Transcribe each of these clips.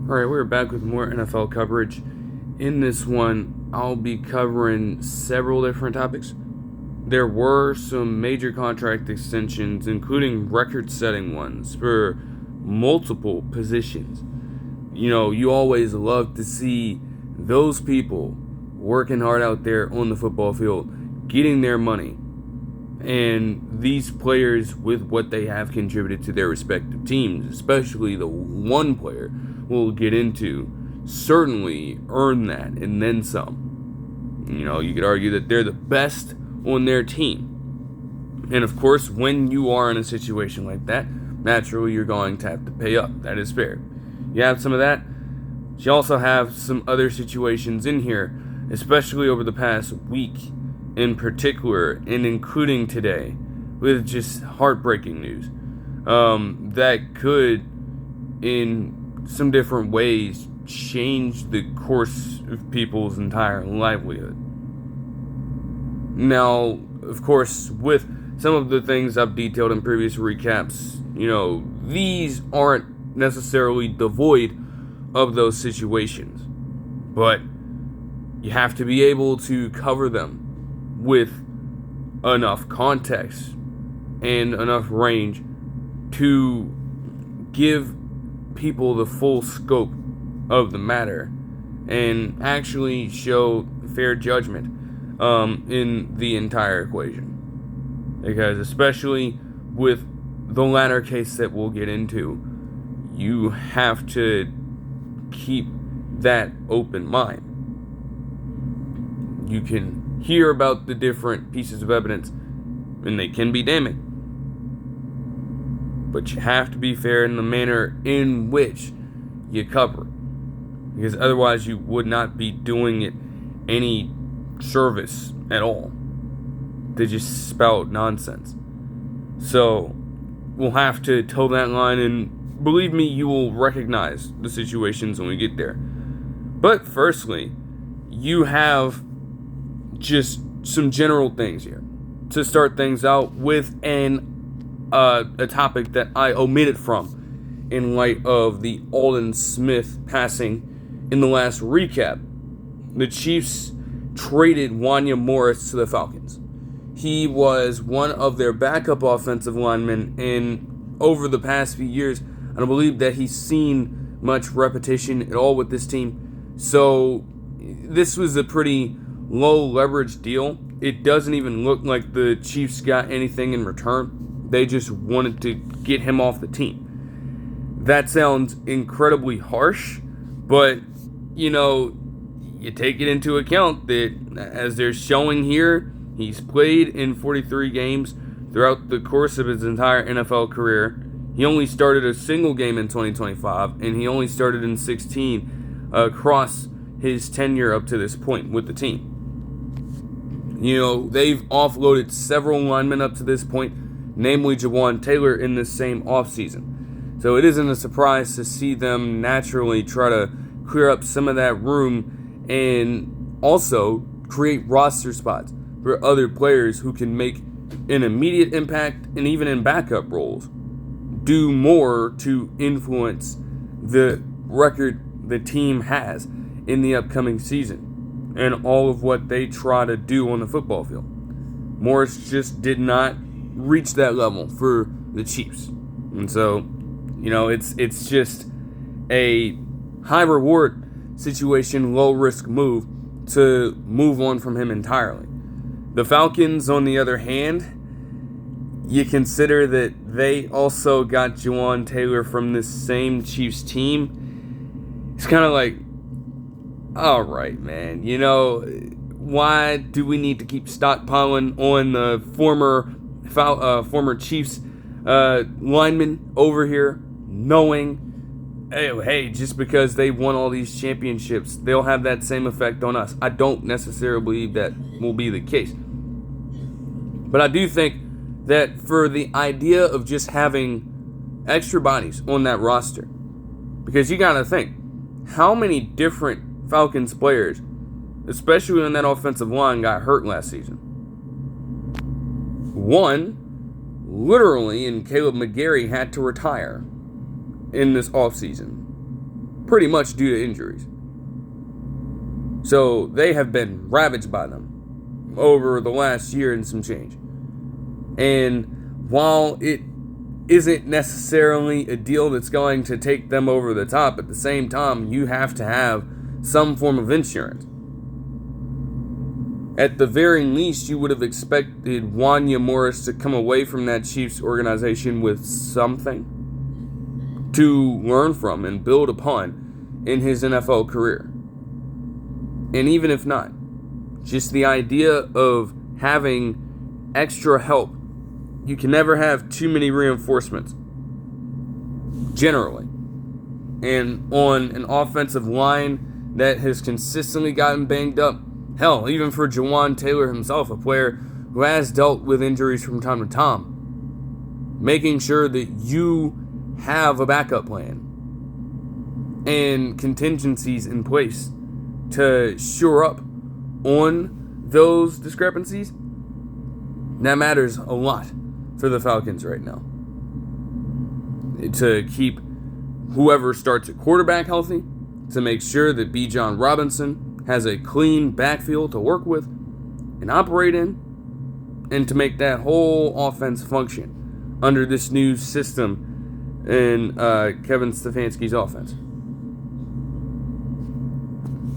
Alright, we're back with more NFL coverage. In this one, I'll be covering several different topics. There were some major contract extensions, including record-setting ones for multiple positions. You know, you always love to see those people working hard out there on the football field, getting their money. And these players, with what they have contributed to their respective teams, especially the one player we'll get into, certainly earn that and then some. You know, you could argue that they're the best on their team. And of course, when you are in a situation like that, naturally you're going to have to pay up. That is fair. You have some of that. You also have some other situations in here, especially over the past week in particular, and including today, with just heartbreaking news that could, in some different ways, change the course of people's entire livelihood. Now, of course, with some of the things I've detailed in previous recaps, you know, these aren't necessarily devoid of those situations, but you have to be able to cover them with enough context and enough range to give people the full scope of the matter and actually show fair judgment in the entire equation. Because especially with the latter case that we'll get into, you have to keep that open mind. You can hear about the different pieces of evidence, and they can be damning. But you have to be fair in the manner in which you cover it. Because otherwise you would not be doing it any service at all. They just spout nonsense. So we'll have to toe that line, and believe me, you will recognize the situations when we get there. But firstly, you have just some general things here to start things out with, a topic that I omitted from in light of the Aldon Smith passing in the last recap. The Chiefs traded Wanya Morris to the Falcons. He was one of their backup offensive linemen, and over the past few years, I don't believe that he's seen much repetition at all with this team. So this was a pretty low leverage deal. It doesn't even look like the Chiefs got anything in return. They just wanted to get him off the team. That sounds incredibly harsh, but you know, you take it into account that, as they're showing here, he's played in 43 games throughout the course of his entire NFL career. He only started a single game in 2025, and he only started in 16 across his tenure up to this point with the team. You know, they've offloaded several linemen up to this point, namely Jawan Taylor, in this same offseason. So it isn't a surprise to see them naturally try to clear up some of that room and also create roster spots for other players who can make an immediate impact, and even in backup roles, do more to influence the record the team has in the upcoming season and all of what they try to do on the football field. Morris just did not reach that level for the Chiefs. And so, you know, it's just a high reward situation, low risk move to move on from him entirely. The Falcons, on the other hand, you consider that they also got Jawan Taylor from this same Chiefs team. It's kind of like, all right, man, you know, why do we need to keep stockpiling on the former Chiefs linemen over here, knowing, hey, just because they won all these championships, they'll have that same effect on us? I don't necessarily believe that will be the case. But I do think that for the idea of just having extra bodies on that roster, because you got to think, how many different Falcons players, especially when that offensive line got hurt last season? One, literally, and Caleb McGarry had to retire in this offseason. pretty much due to injuries. So they have been ravaged by them over the last year and some change. And while it isn't necessarily a deal that's going to take them over the top, at the same time, you have to have some form of insurance. At the very least, you would have expected Wanya Morris to come away from that Chiefs organization with something to learn from and build upon in his NFL career. And even if not, just the idea of having extra help. You can never have too many reinforcements, generally. And on an offensive line that has consistently gotten banged up, hell, even for Jawan Taylor himself, a player who has dealt with injuries from time to time, making sure that you have a backup plan and contingencies in place to shore up on those discrepancies, that matters a lot for the Falcons right now. To keep whoever starts at quarterback healthy, to make sure that Bijan Robinson has a clean backfield to work with and operate in, and to make that whole offense function under this new system in Kevin Stefanski's offense.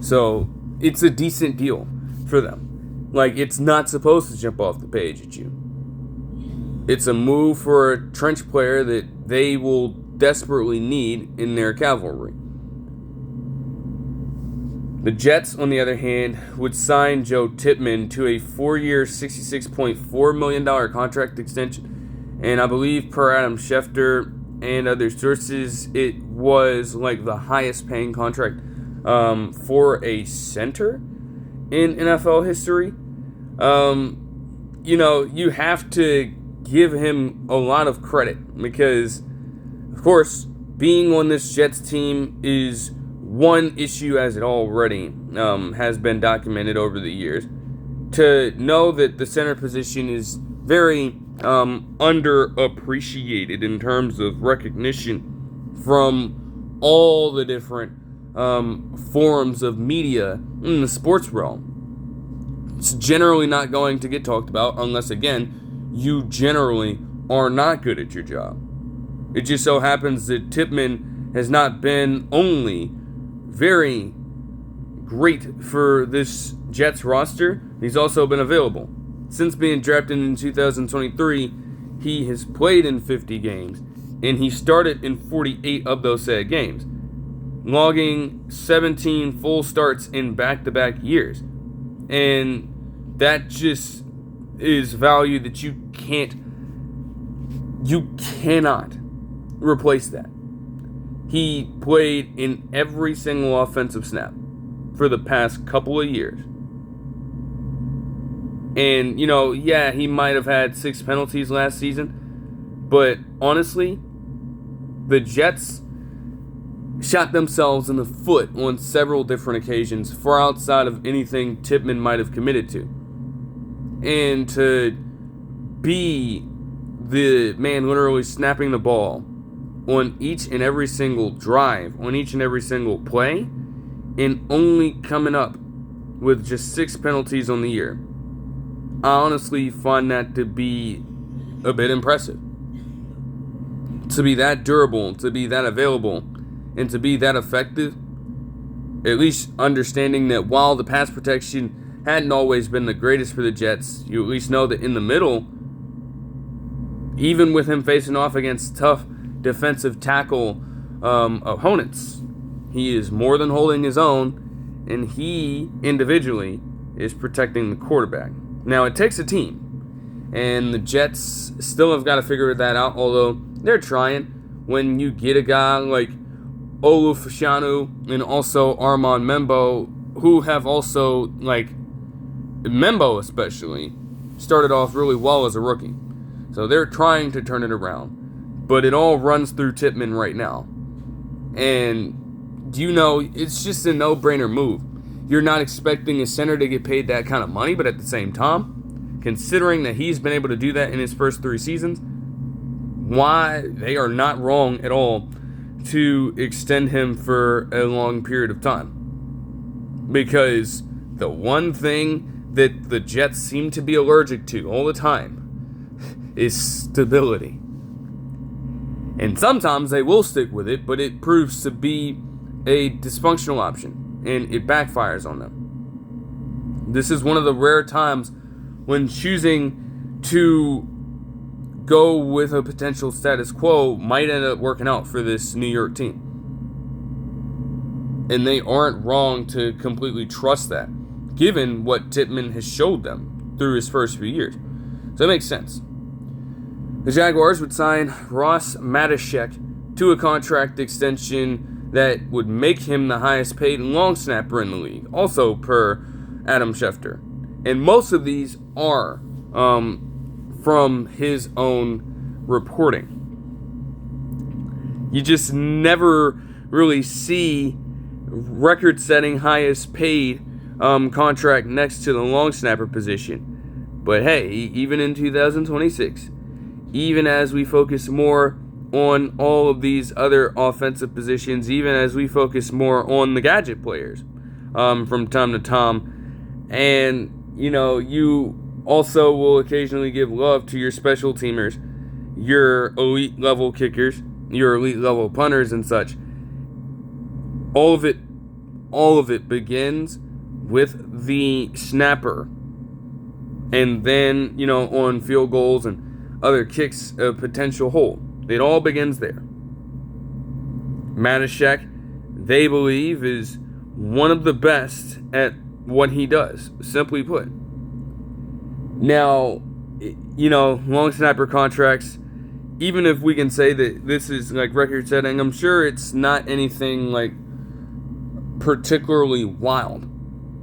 So it's a decent deal for them. Like, it's not supposed to jump off the page at you. It's a move for a trench player that they will desperately need in their cavalry. The Jets, on the other hand, would sign Joe Tippmann to a 4-year, $66.4 million contract extension. And I believe, per Adam Schefter and other sources, it was like the highest paying contract for a center in NFL history. You have to give him a lot of credit because, of course, being on this Jets team is one issue, as it already has been documented over the years. To know that the center position is very underappreciated in terms of recognition from all the different forms of media in the sports realm. It's generally not going to get talked about unless, again, you generally are not good at your job. It just so happens that Tippmann has not been only very great for this Jets roster, he's also been available. Since being drafted in 2023, he has played in 50 games, and he started in 48 of those said games, logging 17 full starts in back-to-back years. And that just is value that you cannot replace that. He played in every single offensive snap for the past couple of years. And, he might have had 6 penalties last season, but honestly, the Jets shot themselves in the foot on several different occasions, far outside of anything Tippmann might have committed to. And to be the man literally snapping the ball on each and every single drive, on each and every single play, and only coming up with just 6 penalties on the year, I honestly find that to be a bit impressive. To be that durable, to be that available, and to be that effective, at least understanding that while the pass protection hadn't always been the greatest for the Jets, you at least know that in the middle, even with him facing off against tough defensive tackle opponents, he is more than holding his own, and he individually is protecting the quarterback. Now, it takes a team, and the Jets still have got to figure that out, although they're trying. When you get a guy like Olu Fashanu and also Armand Membo, who have also, Membo especially, started off really well as a rookie. So they're trying to turn it around. But it all runs through Tippmann right now. And, it's just a no-brainer move. You're not expecting a center to get paid that kind of money, but at the same time, considering that he's been able to do that in his first 3 seasons, why they are not wrong at all to extend him for a long period of time. Because the one thing that the Jets seem to be allergic to all the time is stability. And sometimes they will stick with it, but it proves to be a dysfunctional option, and it backfires on them. This is one of the rare times when choosing to go with a potential status quo might end up working out for this New York team. And they aren't wrong to completely trust that, given what Tippmann has showed them through his first few years. So it makes sense. The Jaguars would sign Ross Matiscik to a contract extension that would make him the highest paid long snapper in the league, also per Adam Schefter. And most of these are from his own reporting. You just never really see record-setting highest paid contract next to the long snapper position. But hey, even in 2026, even as we focus more on all of these other offensive positions, even as we focus more on the gadget players from time to time, and you also will occasionally give love to your special teamers, your elite level kickers, your elite level punters and such. All of it begins with the snapper, and then on field goals and other kicks of potential hole. It all begins there. Matiscik, they believe, is one of the best at what he does, simply put. Now, long snapper contracts, even if we can say that this is like record setting, I'm sure it's not anything like particularly wild,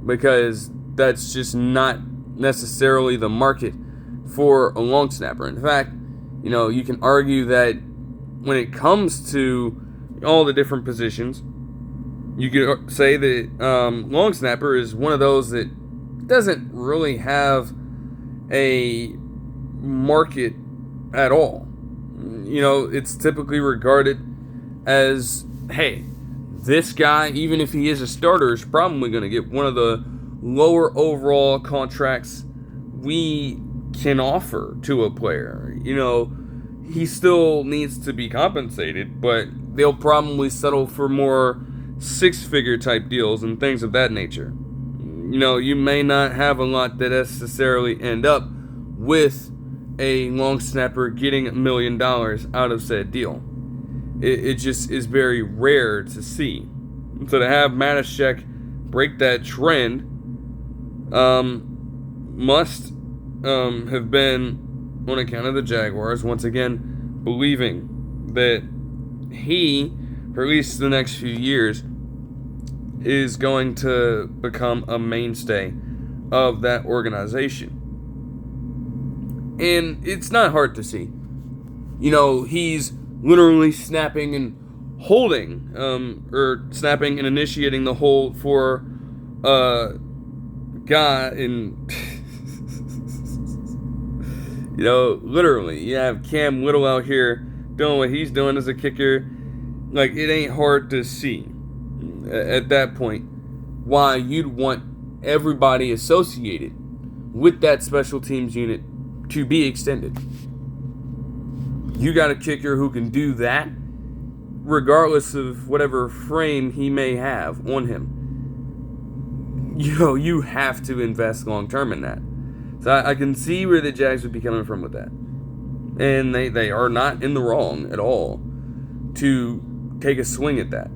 because that's just not necessarily the market for a long snapper. In fact, you can argue that when it comes to all the different positions, you could say that long snapper is one of those that doesn't really have a market at all. It's typically regarded as, hey, this guy, even if he is a starter, is probably going to get one of the lower overall contracts we can offer to a player. He still needs to be compensated, but they'll probably settle for more six-figure type deals and things of that nature. You may not have a lot that necessarily end up with a long snapper getting $1 million out of said deal. It just is very rare to see. So to have Matiscik break that trend must have been on account of the Jaguars, once again, believing that he, for at least the next few years, is going to become a mainstay of that organization. And it's not hard to see. He's literally snapping and holding, or snapping and initiating the hold for a guy in... literally, you have Cam Little out here doing what he's doing as a kicker. Like, it ain't hard to see at that point why you'd want everybody associated with that special teams unit to be extended. You got a kicker who can do that regardless of whatever frame he may have on him. You have to invest long term in that. So I can see where the Jags would be coming from with that. And they are not in the wrong at all to take a swing at that.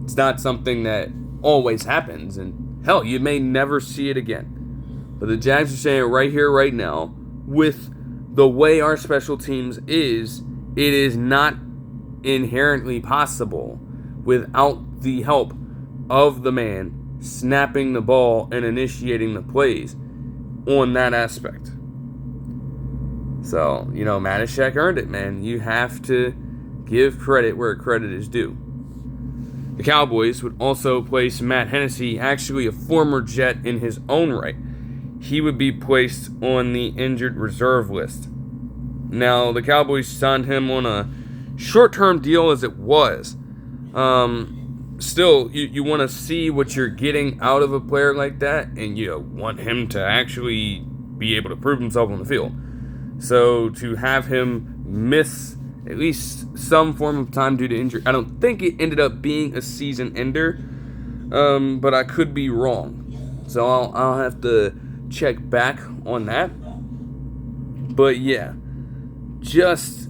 It's not something that always happens, and hell, you may never see it again. But the Jags are saying right here, right now, with the way our special teams is, it is not inherently possible without the help of the man snapping the ball and initiating the plays on that aspect. So, Matiscik earned it, man. You have to give credit where credit is due. The Cowboys would also place Matt Hennessy, actually a former Jet in his own right. He would be placed on the injured reserve list. Now, the Cowboys signed him on a short-term deal as it was, still, you want to see what you're getting out of a player like that, and you want him to actually be able to prove himself on the field. So to have him miss at least some form of time due to injury, I don't think it ended up being a season ender, but I could be wrong. So I'll have to check back on that. But yeah, just,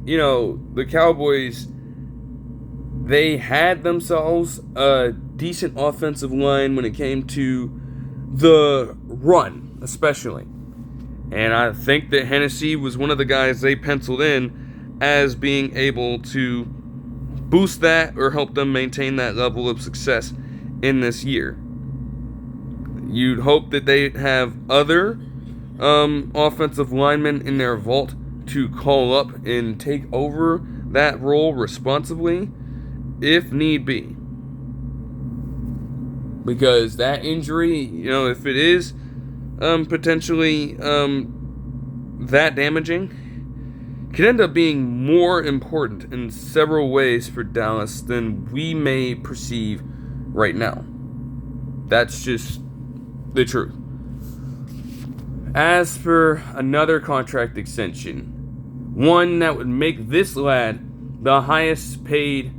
the Cowboys, they had themselves a decent offensive line when it came to the run, especially. And I think that Hennessy was one of the guys they penciled in as being able to boost that or help them maintain that level of success in this year. You'd hope that they have other offensive linemen in their vault to call up and take over that role responsibly if need be. Because that injury, if it is potentially that damaging, could end up being more important in several ways for Dallas than we may perceive right now. That's just the truth. As for another contract extension, one that would make this lad the highest paid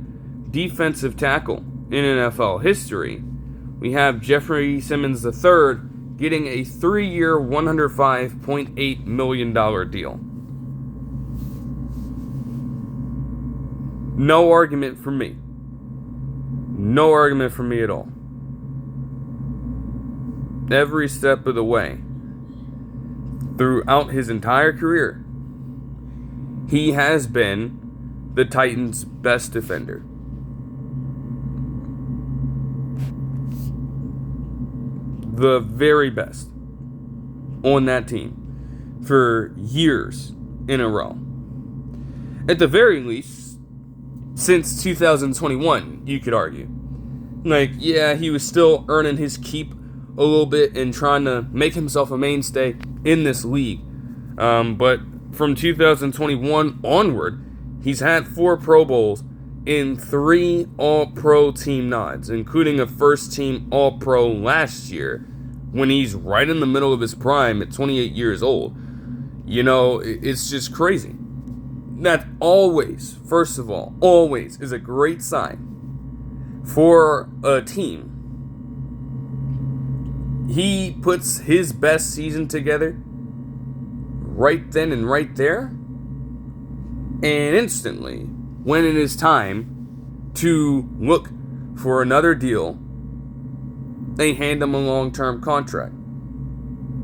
defensive tackle in NFL history, we have Jeffery Simmons III getting a 3-year, $105.8 million deal. No argument from me. No argument from me at all. Every step of the way, throughout his entire career, he has been the Titans' best defender. The very best on that team for years in a row. At the very least, since 2021, you could argue. He was still earning his keep a little bit and trying to make himself a mainstay in this league. But from 2021 onward, he's had 4 Pro Bowls in 3 All-Pro team nods, including a first-team All-Pro last year when he's right in the middle of his prime at 28 years old. It's just crazy. That always, first of all, always is a great sign for a team. He puts his best season together right then and right there, and instantly, when it is time to look for another deal, they hand him a long-term contract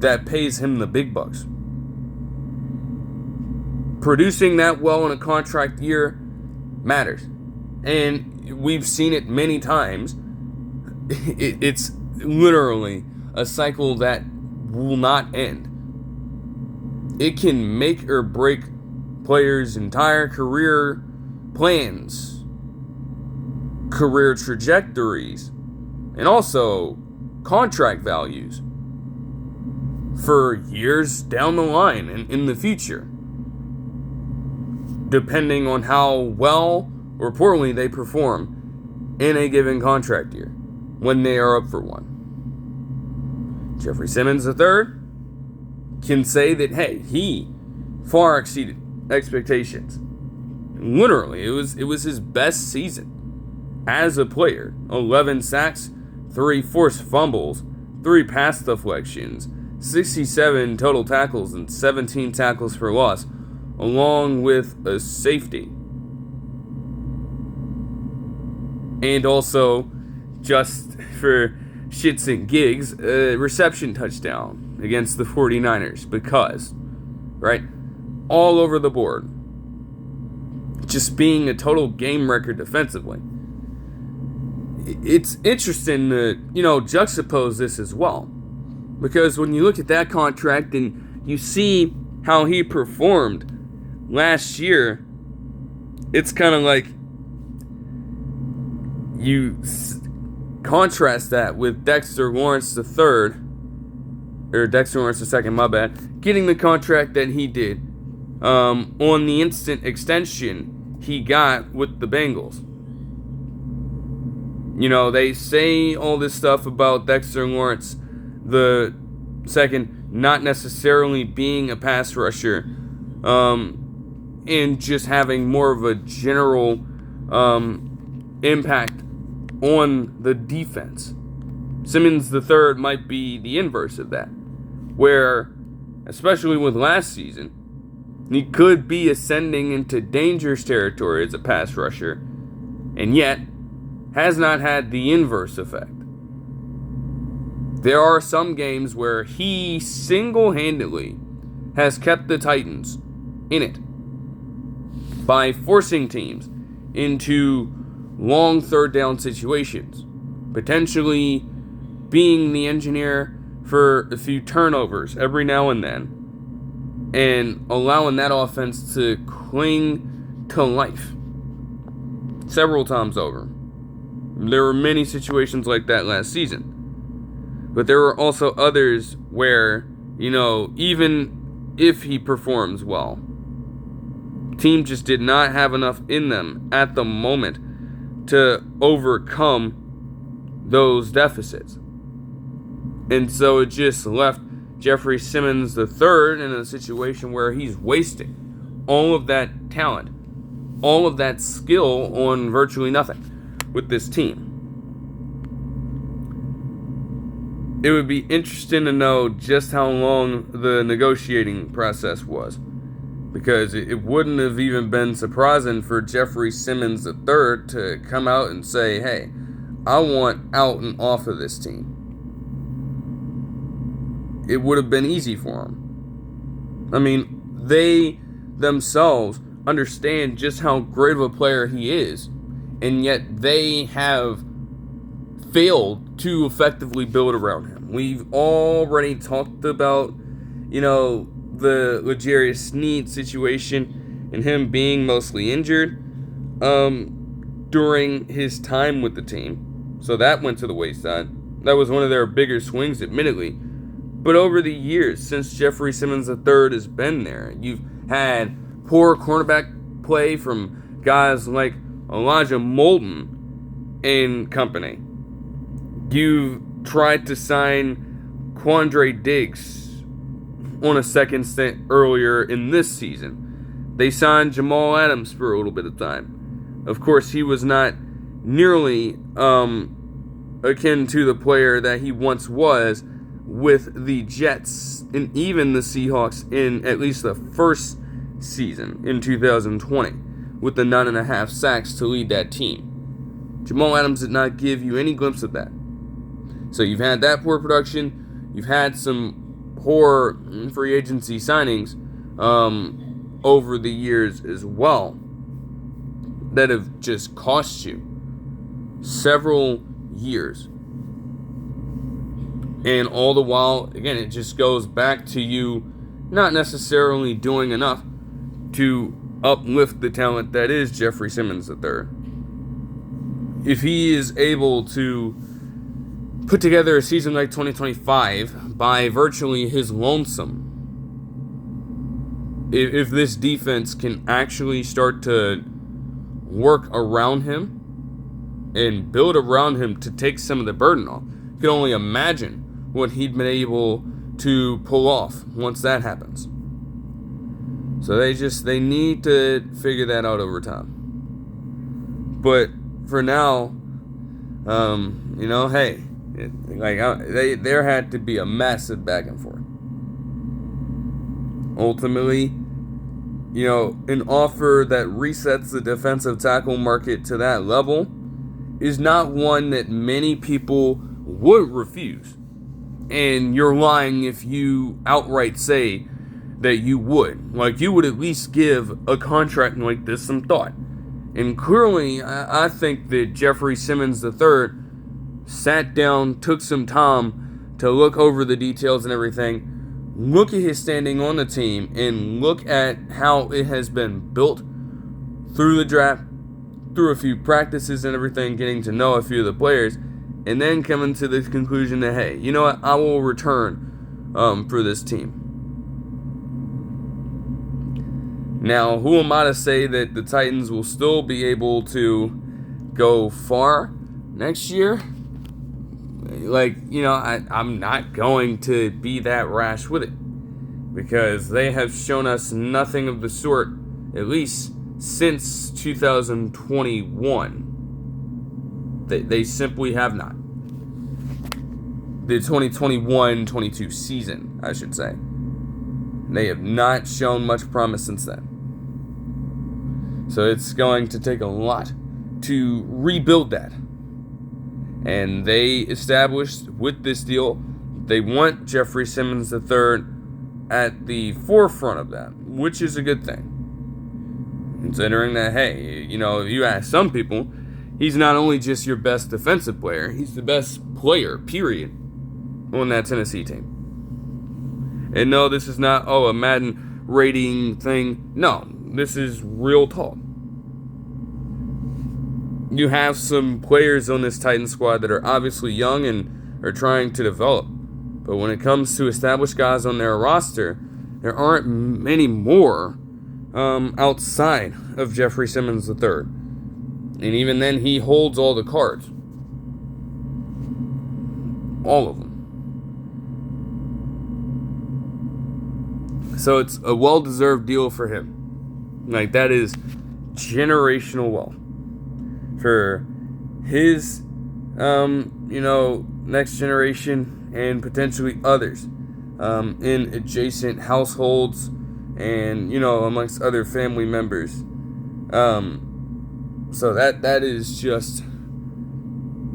that pays him the big bucks. Producing that well in a contract year matters. And we've seen it many times. It's literally a cycle that will not end. It can make or break players' entire career plans, career trajectories, and also contract values for years down the line and in the future, depending on how well or poorly they perform in a given contract year when they are up for one. Jeffery Simmons III can say that, hey, he far exceeded expectations. Literally, it was his best season as a player. 11 sacks, 3 forced fumbles, 3 pass deflections, 67 total tackles, and 17 tackles for loss, along with a safety. And also, just for shits and gigs, a reception touchdown against the 49ers because, right, all over the board, just being a total game record defensively. It's interesting to, juxtapose this as well, because when you look at that contract and you see how he performed last year, it's kind of like you contrast that with Dexter Lawrence III, or Dexter Lawrence II, my bad, getting the contract that he did on the instant extension he got with the Bengals. You know, they say all this stuff about Dexter Lawrence the second not necessarily being a pass rusher, and just having more of a general impact on the defense. Simmons the third might be the inverse of that, where, especially with last season, he could be ascending into dangerous territory as a pass rusher, and yet has not had the inverse effect. There are some games where he single-handedly has kept the Titans in it by forcing teams into long third down situations, potentially being the engineer for a few turnovers every now and then, and allowing that offense to cling to life several times over. There were many situations like that last season. But there were also others where, you know, even if he performs well, team just did not have enough in them at the moment to overcome those deficits. And so it just left Jeffery Simmons III in a situation where he's wasting all of that talent, all of that skill on virtually nothing with this team. It would be interesting to know just how long the negotiating process was, because it wouldn't have even been surprising for Jeffery Simmons III to come out and say, hey, I want out and off of this team. It would have been easy for him. I mean, they themselves understand just how great of a player he is, and yet they have failed to effectively build around him. We've already talked about, you know, the L'Jarius Sneed situation and him being mostly injured during his time with the team. So that went to the wayside. That was one of their bigger swings, admittedly. But over the years, since Jeffery Simmons III has been there, you've had poor cornerback play from guys like Elijah Molden and company. You've tried to sign Quandre Diggs on a second stint earlier in this season. They signed Jamal Adams for a little bit of time. Of course, he was not nearly akin to the player that he once was with the Jets and even the Seahawks in at least the first season in 2020, with the 9.5 sacks to lead that team. Jamal Adams did not give you any glimpse of that. So you've had that poor production. You've had some poor free agency signings over the years as well that have just cost you several years. And all the while, again, it just goes back to you not necessarily doing enough to uplift the talent that is Jeffery Simmons III. If he is able to put together a season like 2025 by virtually his lonesome, if this defense can actually start to work around him and build around him to take some of the burden off, you can only imagine what he'd been able to pull off once that happens. So they need to figure that out over time. But for now, you know, hey, there had to be a massive back and forth. Ultimately, you know, an offer that resets the defensive tackle market to that level is not one that many people would refuse. And you're lying if you outright say that you would. Like, you would at least give a contract like this some thought. And clearly, I think that Jeffery Simmons III sat down, took some time to look over the details and everything, look at his standing on the team, and look at how it has been built through the draft, through a few practices and everything, getting to know a few of the players, and then coming to the conclusion that, hey, you know what, I will return for this team. Now, who am I to say that the Titans will still be able to go far next year? I'm not going to be that rash with it, because they have shown us nothing of the sort, at least since 2021. They simply have not. The 2021-22 season, I should say. They have not shown much promise since then. So it's going to take a lot to rebuild that. And they established with this deal, they want Jeffery Simmons III at the forefront of that, which is a good thing. Considering that, hey, you ask some people, he's not only just your best defensive player, he's the best player, period, on that Tennessee team. And no, this is not, a Madden rating thing. No, this is real talk. You have some players on this Titan squad that are obviously young and are trying to develop. But when it comes to established guys on their roster, there aren't many more outside of Jeffery Simmons III. And even then, he holds all the cards. All of them. So it's a well-deserved deal for him. That is generational wealth for his, next generation and potentially others in adjacent households and, amongst other family members. So that is just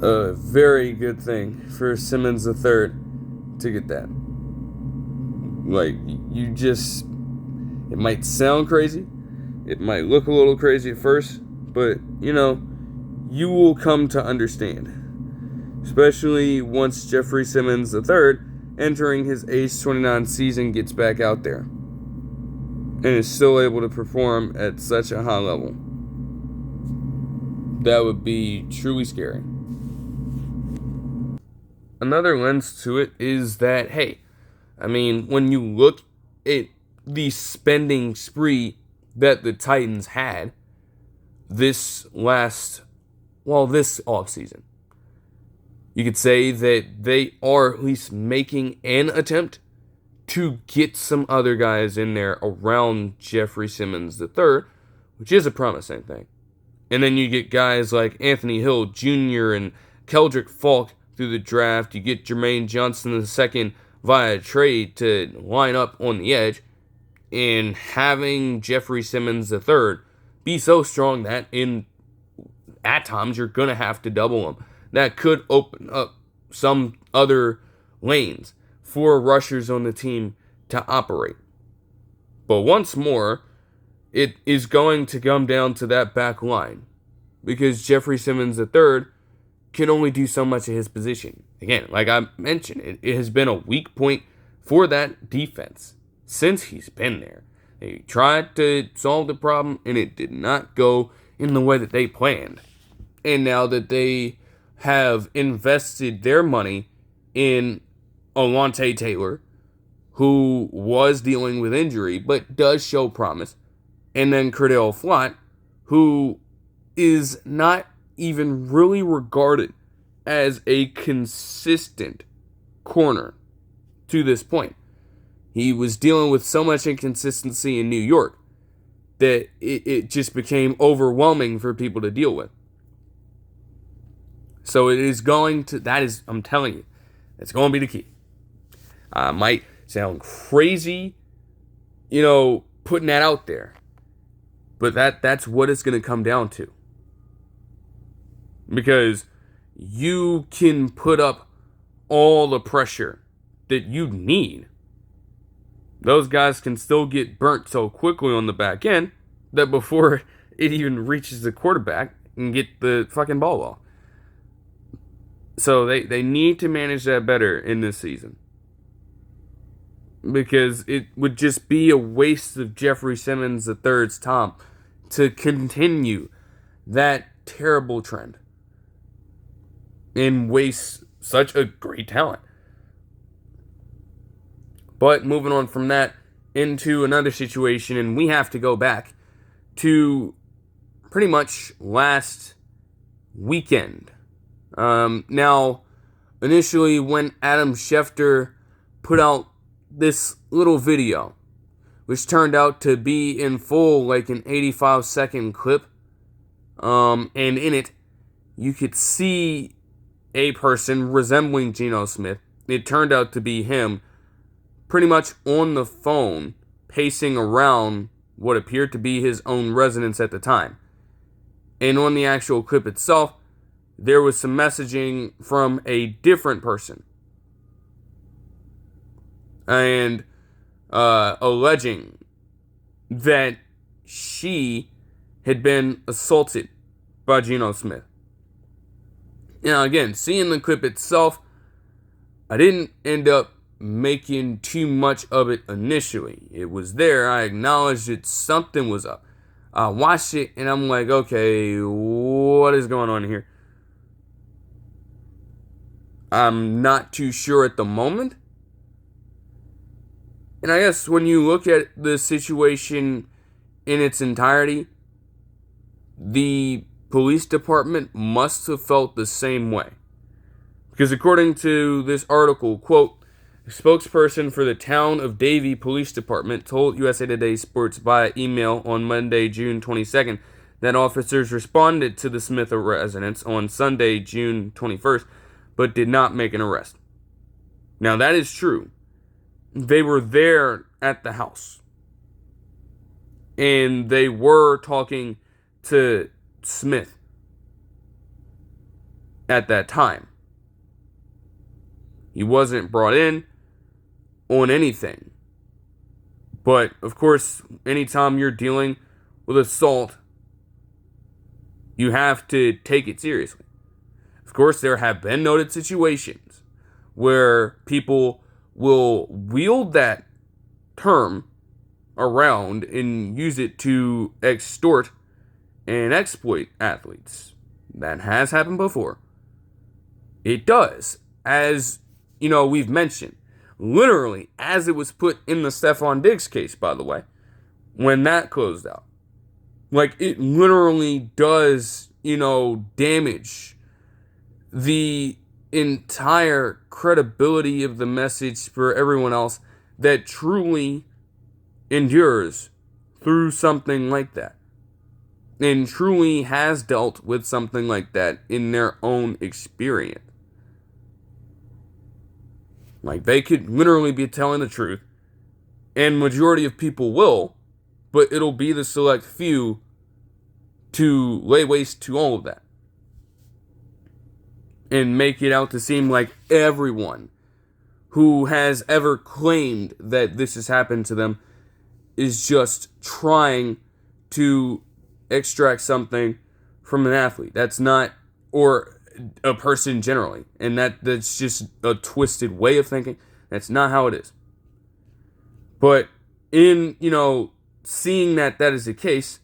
a very good thing for Simmons III to get that. It might sound crazy. It might look a little crazy at first, but, you will come to understand. Especially once Jeffery Simmons III, entering his age 29 season, gets back out there. And is still able to perform at such a high level. That would be truly scary. Another lens to it is that, when you look at the spending spree that the Titans had this offseason, you could say that they are at least making an attempt to get some other guys in there around Jeffery Simmons III, which is a promising thing. And then you get guys like Anthony Hill Jr. and Keldrick Falk through the draft. You get Jermaine Johnson II via trade to line up on the edge. And having Jeffery Simmons III be so strong that at times you're going to have to double him. That could open up some other lanes for rushers on the team to operate. But once more, it is going to come down to that back line, because Jeffery Simmons III can only do so much of his position. Again, like I mentioned, it has been a weak point for that defense since he's been there. They tried to solve the problem, and it did not go in the way that they planned. And now that they have invested their money in Alontae Taylor, who was dealing with injury but does show promise, and then Cordell Flott, who is not even really regarded as a consistent corner to this point. He was dealing with so much inconsistency in New York that it just became overwhelming for people to deal with. So it is I'm telling you, it's going to be the key. Might sound crazy, putting that out there. But that's what it's going to come down to. Because you can put up all the pressure that you need. Those guys can still get burnt so quickly on the back end that before it even reaches the quarterback and get the fucking ball off. So they need to manage that better in this season. Because it would just be a waste of Jeffery Simmons III's time to continue that terrible trend and waste such a great talent. But moving on from that, into another situation, and we have to go back to pretty much last weekend. Now, initially, when Adam Schefter put out this little video, which turned out to be in full like an 85-second clip, and in it, you could see a person resembling Geno Smith. It turned out to be him, pretty much on the phone, pacing around what appeared to be his own residence at the time. And on the actual clip itself, there was some messaging from a different person. And alleging that she had been assaulted by Geno Smith. Now again, seeing the clip itself, I didn't end up making too much of it initially. It was there, I acknowledged that something was up. I watched it and I'm like, okay, what is going on here? I'm not too sure at the moment. And I guess when you look at the situation in its entirety, the police department must have felt the same way. Because according to this article, quote, a spokesperson for the Town of Davie Police Department told USA Today Sports by email on Monday, June 22nd, that officers responded to the Smith residence on Sunday, June 21st, but did not make an arrest. Now that is true. They were there at the house. And they were talking to Smith at that time. He wasn't brought in on anything. But, of course, anytime you're dealing with assault, you have to take it seriously. Of course, there have been noted situations where people will wield that term around and use it to extort and exploit athletes. That has happened before. It does. As, we've mentioned. Literally, as it was put in the Stephon Diggs case, by the way. When that closed out. Like, it literally does, damage the entire credibility of the message for everyone else that truly endures through something like that. And truly has dealt with something like that in their own experience. Like, they could literally be telling the truth, and majority of people will, but it'll be the select few to lay waste to all of that. And make it out to seem like everyone who has ever claimed that this has happened to them is just trying to extract something from an athlete. That's not, or a person generally. And that's just a twisted way of thinking. That's not how it is. But in, seeing that is the case,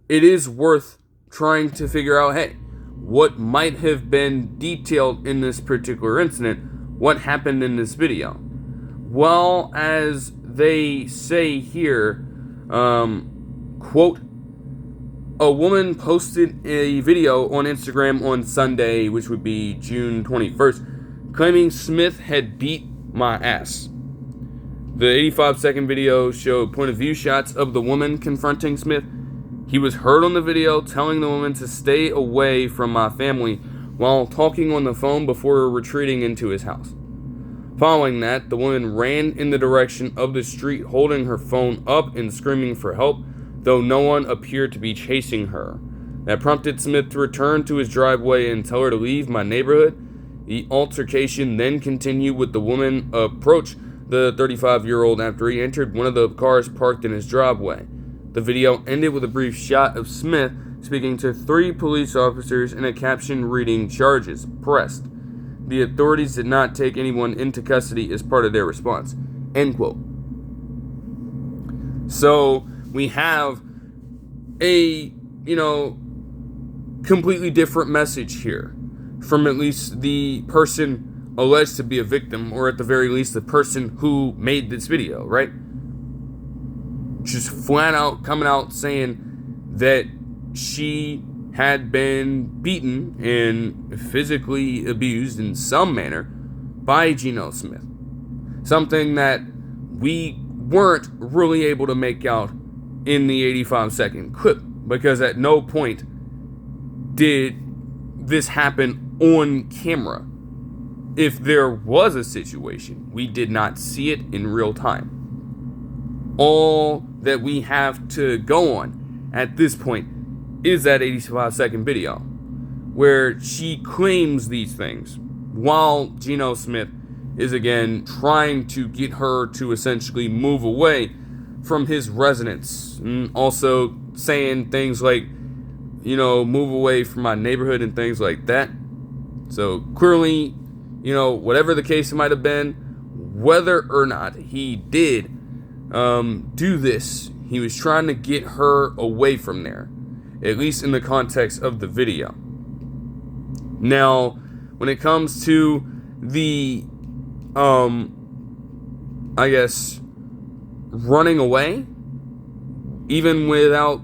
it is worth trying to figure out, hey, what might have been detailed in this particular incident? What happened in this video? Well, as they say here, quote, a woman posted a video on Instagram on Sunday, which would be June 21st, claiming Smith had beat my ass. The 85-second video showed point of view shots of the woman confronting Smith. He was heard on the video telling the woman to stay away from my family while talking on the phone before retreating into his house. Following that, the woman ran in the direction of the street holding her phone up and screaming for help, though no one appeared to be chasing her. That prompted Smith to return to his driveway and tell her to leave my neighborhood. The altercation then continued with the woman approach the 35-year-old after he entered one of the cars parked in his driveway. The video ended with a brief shot of Smith speaking to 3 police officers and a caption reading, "Charges pressed. The authorities did not take anyone into custody as part of their response." End quote. So we have a, completely different message here from at least the person alleged to be a victim, or at the very least the person who made this video, right? just flat out coming out saying that she had been beaten and physically abused in some manner by Geno Smith. Something that we weren't really able to make out in the 85-second clip, because at no point did this happen on camera. If there was a situation, we did not see it in real time. All that we have to go on at this point is that 85-second video where she claims these things while Geno Smith is again trying to get her to essentially move away from his residence, and also saying things like, move away from my neighborhood and things like that. So clearly, whatever the case might have been, whether or not he did do this, he was trying to get her away from there, at least in the context of the video. Now, when it comes to the, running away, even without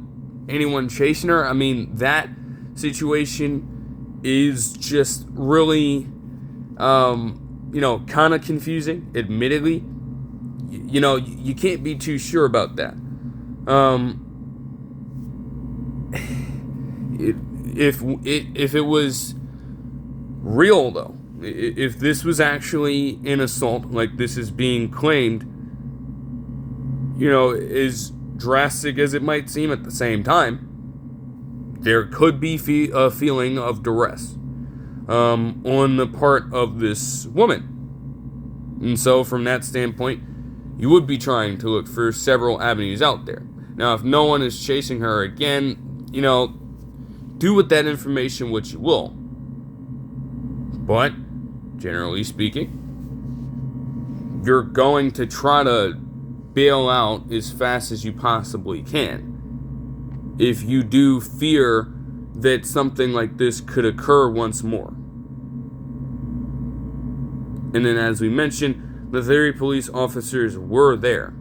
anyone chasing her, that situation is just really, kind of confusing, admittedly. You can't be too sure about that. If it was real, though, if this was actually an assault, like this is being claimed, as drastic as it might seem at the same time, there could be a feeling of duress on the part of this woman. And so from that standpoint, you would be trying to look for several avenues out there. Now, if no one is chasing her again, do with that information what you will. But, generally speaking, you're going to try to bail out as fast as you possibly can if you do fear that something like this could occur once more. And then, as we mentioned, the Theory police officers were there.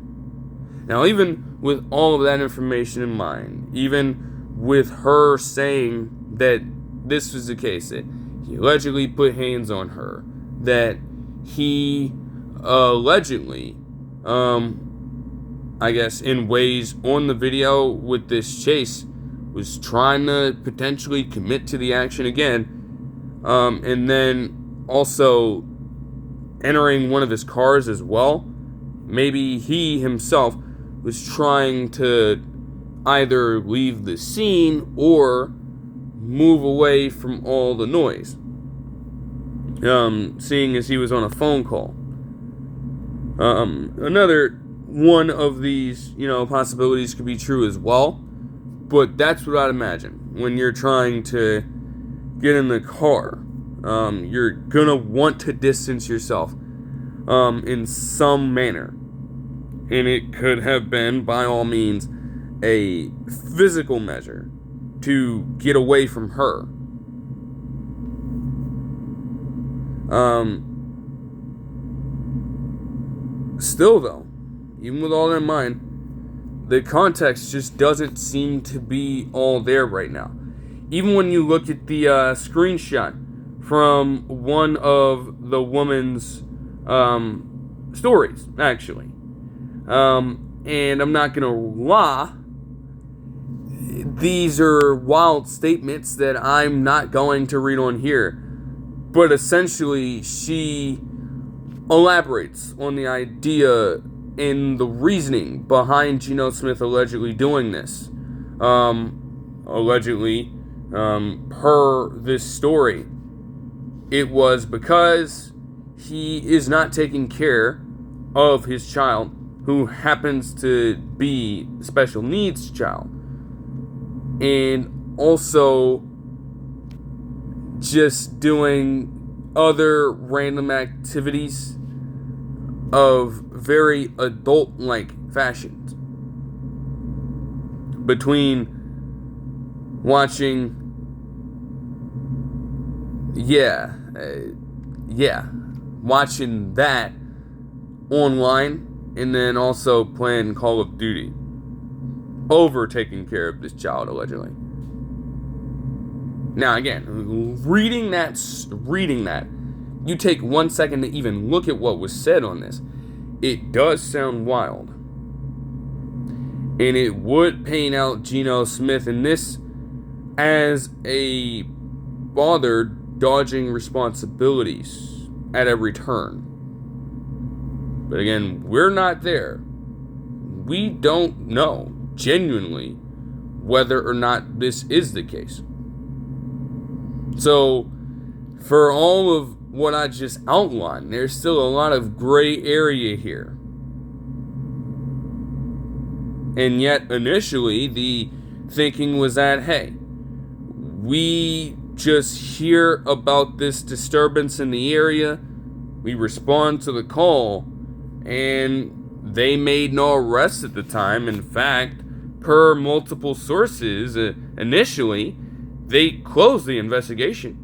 Now, even with all of that information in mind, even with her saying that this was the case, that he allegedly put hands on her, that he allegedly, in ways on the video with this chase, was trying to potentially commit to the action again, and then also entering one of his cars as well. Maybe he himself was trying to either leave the scene or move away from all the noise, seeing as he was on a phone call. Another one of these, possibilities could be true as well, but that's what I'd imagine. When you're trying to get in the car, you're gonna want to distance yourself in some manner, and it could have been, by all means, a physical measure to get away from her. Still, though, even with all that in mind, the context just doesn't seem to be all there right now. Even when you look at the screenshot from one of the woman's stories, actually. And I'm not going to lie, these are wild statements that I'm not going to read on here. But essentially, she elaborates on the idea and the reasoning behind Geno Smith allegedly doing this. Allegedly, per this story, it was because he is not taking care of his child, who happens to be a special needs child, and also just doing other random activities of very adult-like fashions. Between watching, watching that online, and then also playing Call of Duty. over taking care of this child, allegedly. Now, again, reading that, you take 1 second to even look at what was said on this. It does sound wild. And it would paint out Geno Smith in this as a father dodging responsibilities at every turn. But again, we're not there. We don't know, genuinely, whether or not this is the case. So, for all of what I just outlined, there's still a lot of gray area here. And yet, initially, the thinking was that, hey, we just hear about this disturbance in the area, we respond to the call, and they made no arrests at the time. In fact, per multiple sources, initially, they closed the investigation.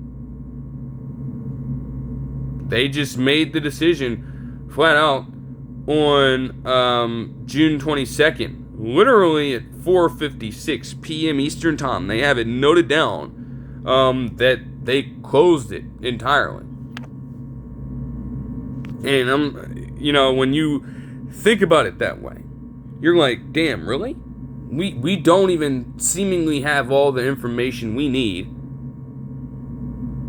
They just made the decision flat out on June 22nd. Literally at 4:56 p.m. Eastern Time. They have it noted down that they closed it entirely. And when you think about it that way, you're like, damn, really? We don't even seemingly have all the information we need.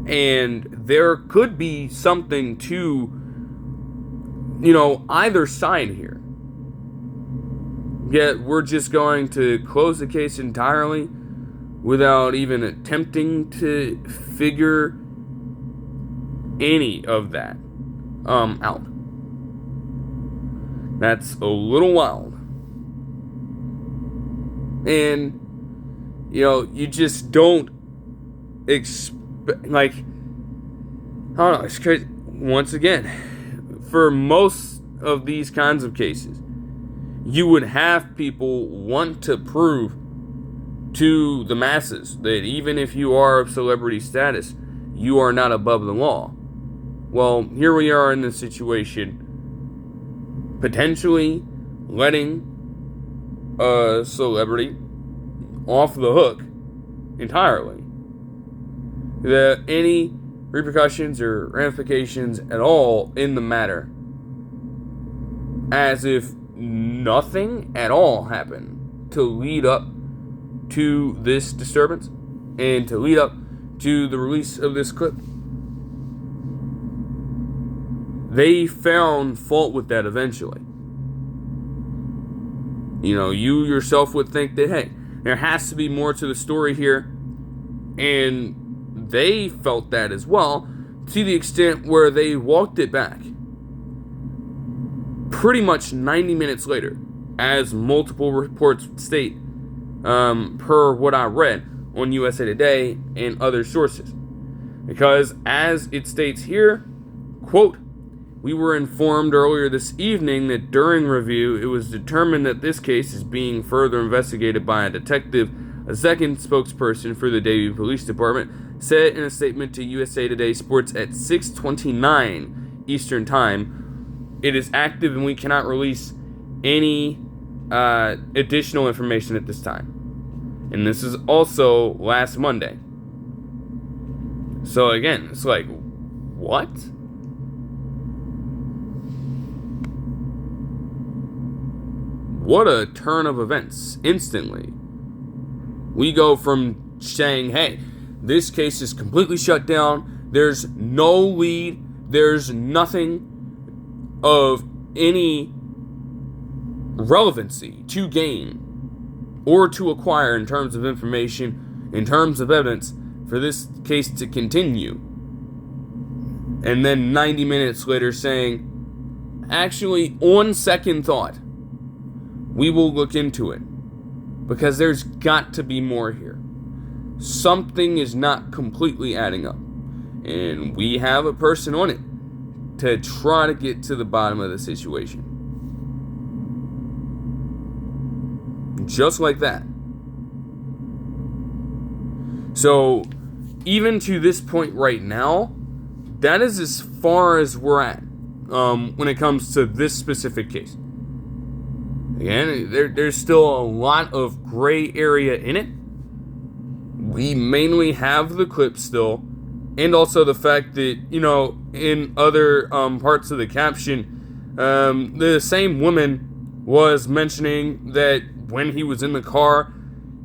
And there could be something to, either side here. Yet we're just going to close the case entirely without even attempting to figure any of that out. That's a little wild. And, you just don't expect, I don't know, it's crazy. Once again, for most of these kinds of cases, you would have people want to prove to the masses that even if you are of celebrity status, you are not above the law. Well, here we are in this situation, potentially letting a celebrity off the hook entirely. That any repercussions or ramifications at all in the matter, as if nothing at all happened to lead up to this disturbance and to lead up to the release of this clip. They found fault with that eventually. You yourself would think that, hey, there has to be more to the story here. And they felt that as well, to the extent where they walked it back. Pretty much 90 minutes later, as multiple reports state, per what I read on USA Today and other sources. Because as it states here, quote, "We were informed earlier this evening that during review, it was determined that this case is being further investigated by a detective." A second spokesperson for the Davie Police Department said in a statement to USA Today Sports at 6:29 Eastern Time, "It is active and we cannot release any additional information at this time." And this is also last Monday. So again, it's like, what? What a turn of events instantly. We go from saying, hey, this case is completely shut down, there's no lead, there's nothing of any relevancy to gain or to acquire in terms of information, in terms of evidence for this case to continue. And then 90 minutes later saying, actually, on second thought, we will look into it. Because there's got to be more here. Something is not completely adding up. And we have a person on it to try to get to the bottom of the situation. Just like that. So, even to this point right now, that is as far as we're at when it comes to this specific case. Again, there's still a lot of gray area in it. We mainly have the clip still, and also the fact that, in other parts of the caption, the same woman was mentioning that when he was in the car,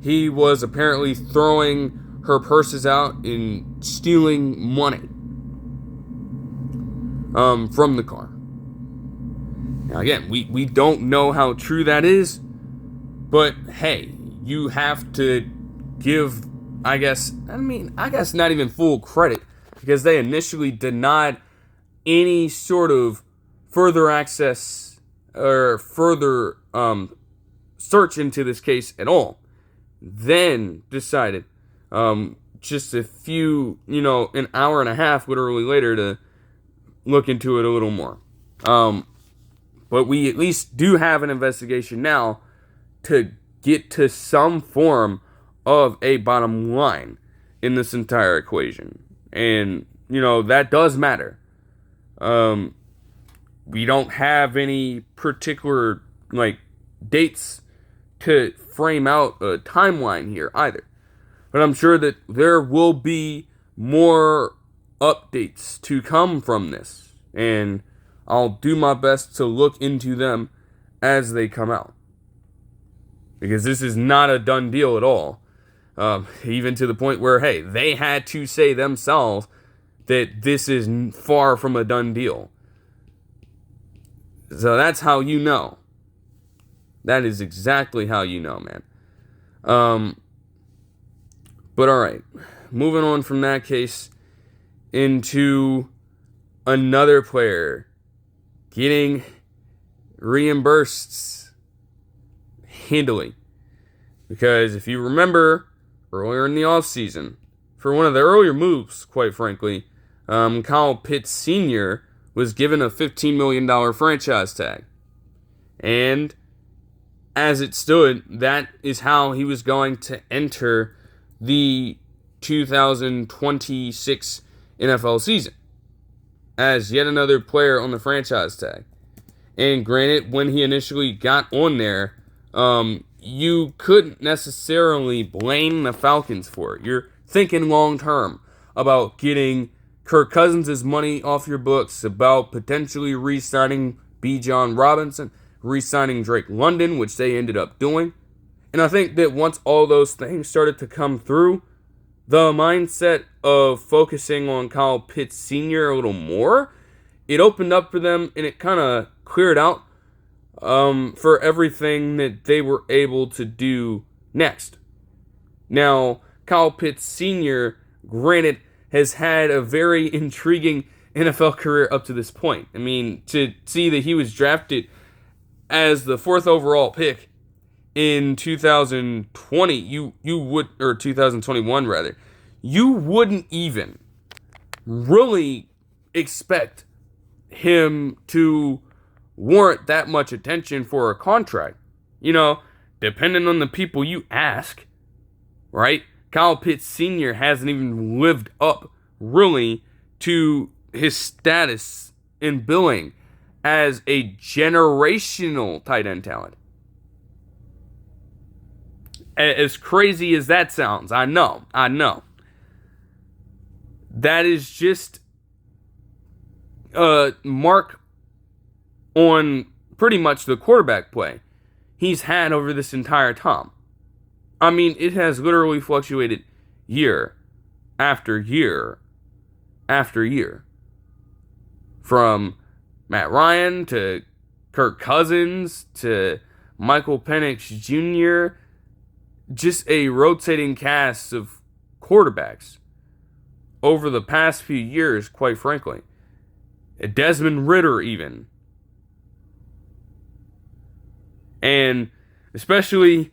he was apparently throwing her purses out and stealing money from the car. Now, again, we don't know how true that is, but hey, you have to give, I guess not even full credit, because they initially denied any sort of further access or further search into this case at all. Then decided, just a few, an hour and a half literally later, to look into it a little more. But we at least do have an investigation now to get to some form of a bottom line in this entire equation. And, that does matter. We don't have any particular, dates to frame out a timeline here either. But I'm sure that there will be more updates to come from this. And I'll do my best to look into them as they come out. Because this is not a done deal at all. Even to the point where, hey, they had to say themselves that this is far from a done deal. So that's how you know. That is exactly how you know, man. But alright. Moving on from that case into another player getting reimbursed handily. Because if you remember, earlier in the offseason, for one of the earlier moves, quite frankly, Kyle Pitts Sr. was given a $15 million franchise tag. And as it stood, that is how he was going to enter the 2026 NFL season, as yet another player on the franchise tag. And granted, when he initially got on there, you couldn't necessarily blame the Falcons for it. You're thinking long term about getting Kirk Cousins' money off your books, about potentially re-signing Bijan Robinson, re-signing Drake London, which they ended up doing. And I think that once all those things started to come through, the mindset of focusing on Kyle Pitts Sr. a little more, it opened up for them, and it kind of cleared out for everything that they were able to do next. Now, Kyle Pitts Sr., granted, has had a very intriguing NFL career up to this point. I mean, to see that he was drafted as the 4th overall pick in 2020, you would, or 2021 rather, you wouldn't even really expect him to warrant that much attention for a contract. Depending on the people you ask, right? Kyle Pitts Sr. hasn't even lived up really to his status in billing as a generational tight end talent. As crazy as that sounds, I know. That is just a mark on pretty much the quarterback play he's had over this entire time. I mean, it has literally fluctuated year after year after year. From Matt Ryan to Kirk Cousins to Michael Penix Jr., just a rotating cast of quarterbacks over the past few years, quite frankly. Desmond Ridder even. And especially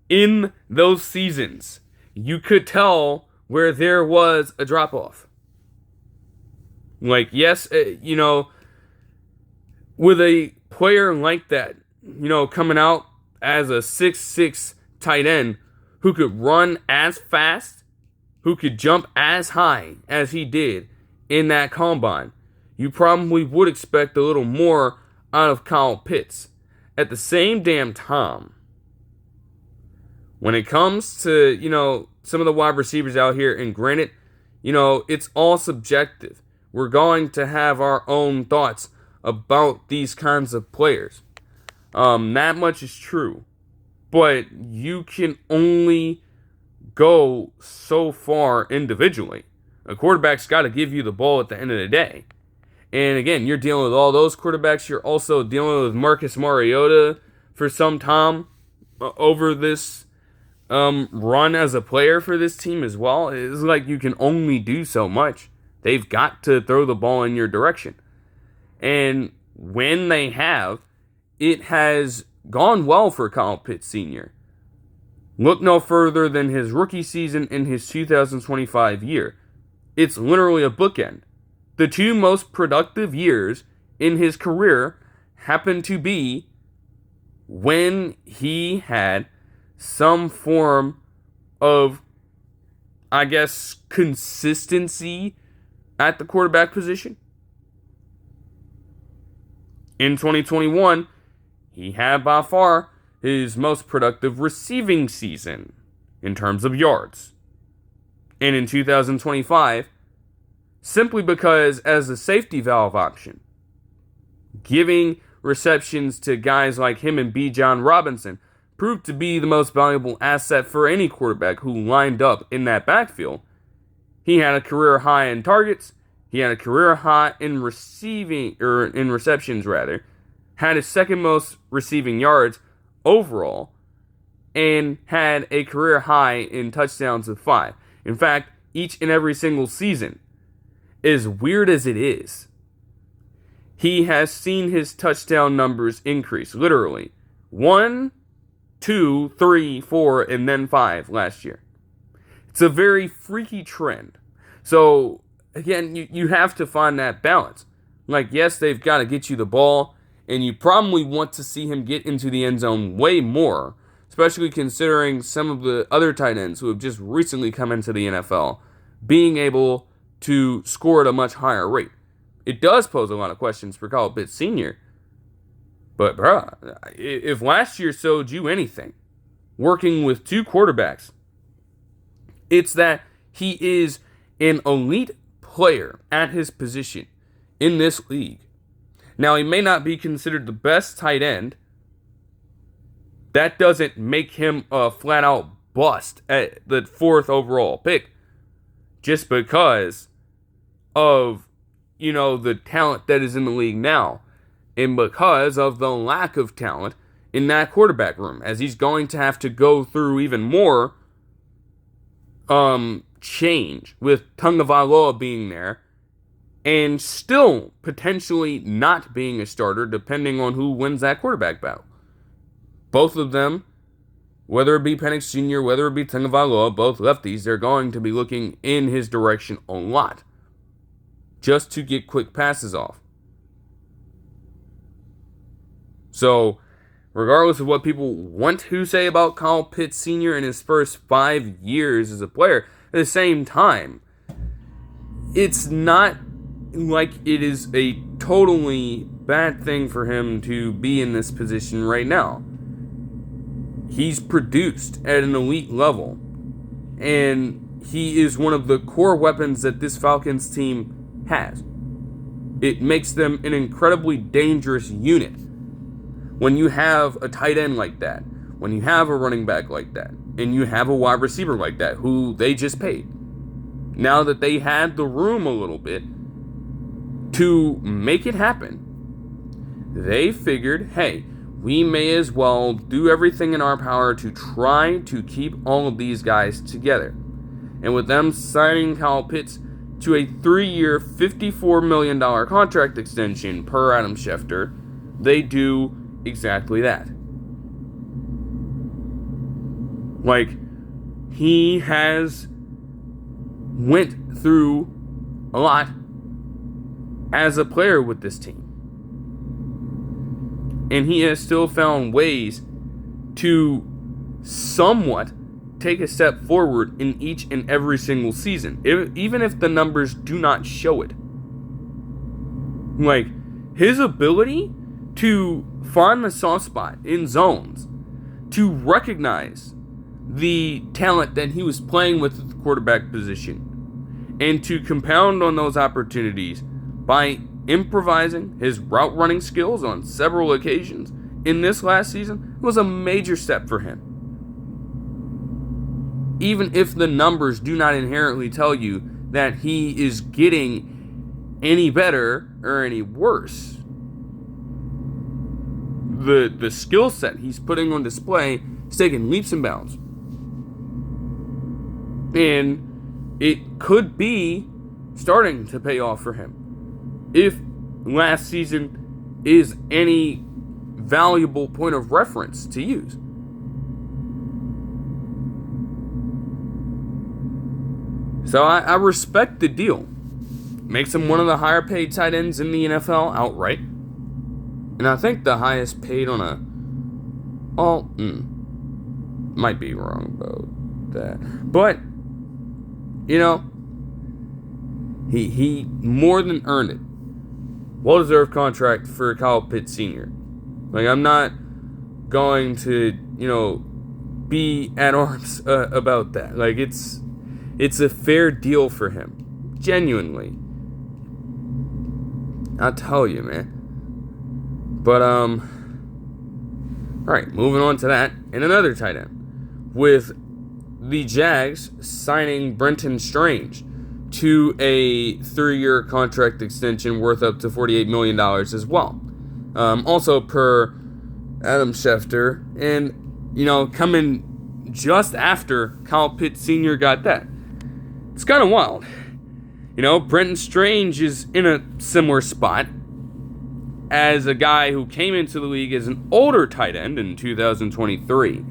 in those seasons, you could tell where there was a drop-off. Yes, with a player like that, coming out as a 6'6" tight end who could run as fast, who could jump as high as he did in that combine, you probably would expect a little more out of Kyle Pitts. at the same damn time, when it comes to, some of the wide receivers out here, and granted, it's all subjective. We're going to have our own thoughts about these kinds of players. That much is true. But you can only go so far individually. A quarterback's got to give you the ball at the end of the day. And again, you're dealing with all those quarterbacks. You're also dealing with Marcus Mariota for some time over this run as a player for this team as well. It's like you can only do so much. They've got to throw the ball in your direction. And when they have, it has gone well for Kyle Pitts Sr. Look no further than his rookie season and his 2025 year. It's literally a bookend. The two most productive years in his career happen to be when he had some form of, consistency at the quarterback position. In 2021, he had by far his most productive receiving season in terms of yards. And in 2025, simply because as a safety valve option, giving receptions to guys like him and B. John Robinson proved to be the most valuable asset for any quarterback who lined up in that backfield. He had a career high in targets. He had a career high in receptions, had his second most receiving yards overall, and had a career high in touchdowns with 5. In fact, each and every single season, as weird as it is, he has seen his touchdown numbers increase, literally 1, 2, 3, 4, and then 5 last year. It's a very freaky trend. So, again, you have to find that balance. Like, yes, they've got to get you the ball, and you probably want to see him get into the end zone way more, especially considering some of the other tight ends who have just recently come into the NFL being able to score at a much higher rate. It does pose a lot of questions for Kyle Pitts Sr., but, bruh, if last year showed you anything, working with two quarterbacks, it's that he is an elite player at his position in this league. Now, he may not be considered the best tight end. That doesn't make him a flat-out bust at the 4th overall pick, just because of, the talent that is in the league now, and because of the lack of talent in that quarterback room, as he's going to have to go through even more change with Tagovailoa being there and still potentially not being a starter depending on who wins that quarterback battle. Both of them, whether it be Penix Jr., whether it be Tagovailoa, both lefties, they're going to be looking in his direction a lot just to get quick passes off. So, regardless of what people want to say about Kyle Pitts Sr. in his first 5 years as a player, at the same time, it's not like it is a totally bad thing for him to be in this position right now. He's produced at an elite level, and he is one of the core weapons that this Falcons team has. It makes them an incredibly dangerous unit. When you have a tight end like that, when you have a running back like that, and you have a wide receiver like that, who they just paid, now that they had the room a little bit to make it happen, they figured, hey, we may as well do everything in our power to try to keep all of these guys together. And with them signing Kyle Pitts to a 3-year, $54 million contract extension per Adam Schefter, they do exactly that. Like, he has went through a lot as a player with this team. And he has still found ways to somewhat take a step forward in each and every single season, even if the numbers do not show it. Like, his ability to find the soft spot in zones, to recognize the talent that he was playing with at the quarterback position, and to compound on those opportunities by improvising his route running skills on several occasions in this last season was a major step for him. Even if the numbers do not inherently tell you that he is getting any better or any worse, the skill set he's putting on display is taking leaps and bounds. And it could be starting to pay off for him. If last season is any valuable point of reference to use. So I respect the deal. Makes him one of the higher paid tight ends in the NFL outright. And I think the highest paid on a... might be wrong about that. But, you know, he more than earned it. Well-deserved contract for Kyle Pitts Sr. Like, I'm not going to, be at arms about that. Like, it's a fair deal for him. Genuinely. I'll tell you, man. But, alright, moving on to that. And another tight end. With the Jags signing Brenton Strange to a 3-year contract extension worth up to $48 million as well. Also per Adam Schefter. And, coming just after Kyle Pitts Sr. got that. It's kind of wild. Brenton Strange is in a similar spot as a guy who came into the league as an older tight end in 2023.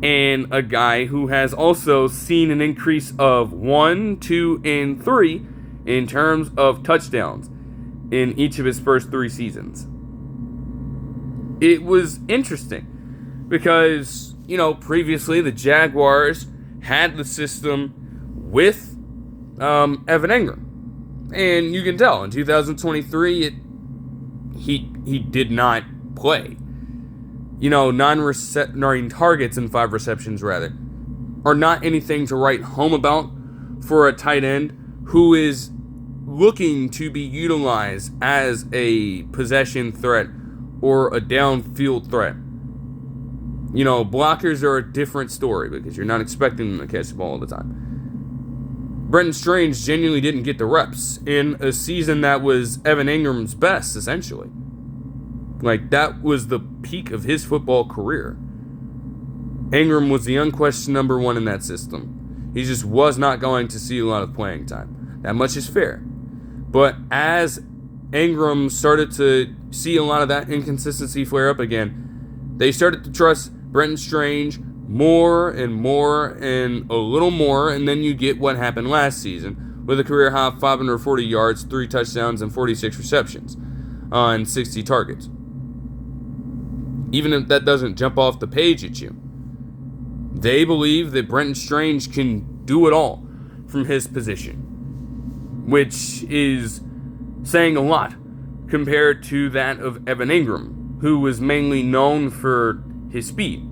And a guy who has also seen an increase of 1, 2, and 3 in terms of touchdowns in each of his first 3 seasons. It was interesting because, previously the Jaguars had the system with Evan Engram. And you can tell in 2023 he did not play. 9 targets and 5 receptions rather are not anything to write home about for a tight end who is looking to be utilized as a possession threat or a downfield threat. Blockers are a different story because you're not expecting them to catch the ball all the time. Brenton Strange genuinely didn't get the reps in a season that was Evan Ingram's best, essentially. Like, that was the peak of his football career. Ingram was the unquestioned number 1 in that system. He just was not going to see a lot of playing time. That much is fair. But as Ingram started to see a lot of that inconsistency flare up again, they started to trust Brenton Strange more and more and a little more, and then you get what happened last season with a career high of 540 yards, 3 touchdowns, and 46 receptions on 60 targets. Even if that doesn't jump off the page at you, they believe that Brenton Strange can do it all from his position, which is saying a lot compared to that of Evan Engram, who was mainly known for his speed.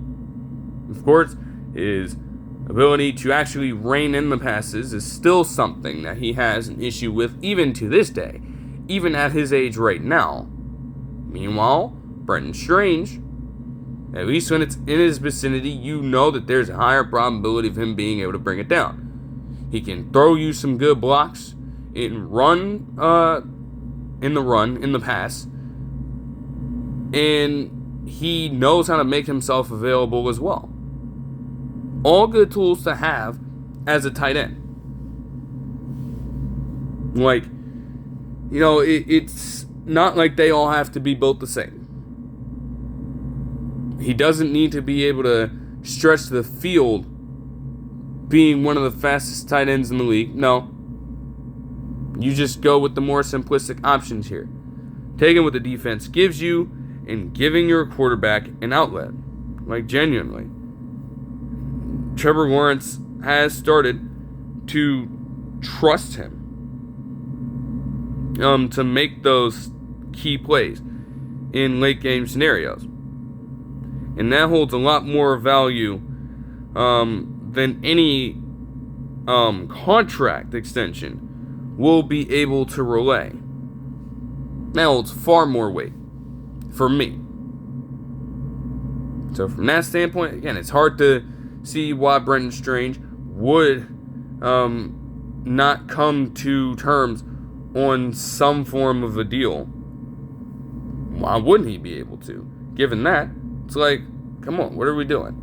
Of course, his ability to actually rein in the passes is still something that he has an issue with even to this day, even at his age right now. Meanwhile, Brenton Strange, at least when it's in his vicinity, you know that there's a higher probability of him being able to bring it down. He can throw you some good blocks in the pass, and he knows how to make himself available as well. All good tools to have as a tight end. Like, it's not like they all have to be built the same. He doesn't need to be able to stretch the field being one of the fastest tight ends in the league. No. You just go with the more simplistic options here. Taking what the defense gives you and giving your quarterback an outlet. Like, genuinely. Trevor Lawrence has started to trust him to make those key plays. in late game scenarios. And that holds a lot more value than any contract extension will be able to relay. That holds far more weight for me. So from that standpoint, again, it's hard to see why Brenton Strange would not come to terms on some form of a deal. Why wouldn't he be able to? Given that, it's like, come on, what are we doing?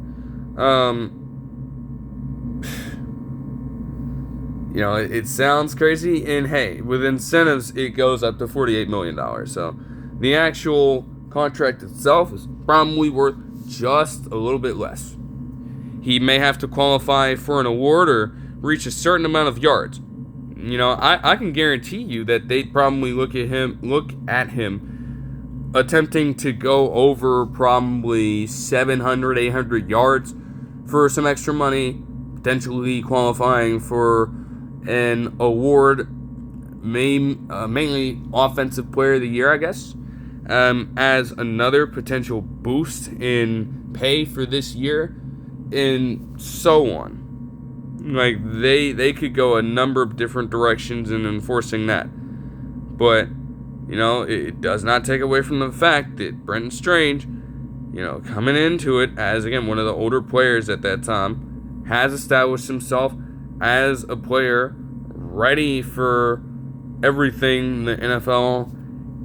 It sounds crazy, and hey, with incentives, it goes up to $48 million. So the actual contract itself is probably worth just a little bit less. He may have to qualify for an award or reach a certain amount of yards. I can guarantee you that they'd probably look at him attempting to go over probably 700, 800 yards for some extra money, potentially qualifying for an award, mainly Offensive Player of the Year, I guess, as another potential boost in pay for this year, and so on. Like, they could go a number of different directions in enforcing that. But, it does not take away from the fact that Brenton Strange, coming into it as, again, one of the older players at that time, has established himself as a player ready for everything the NFL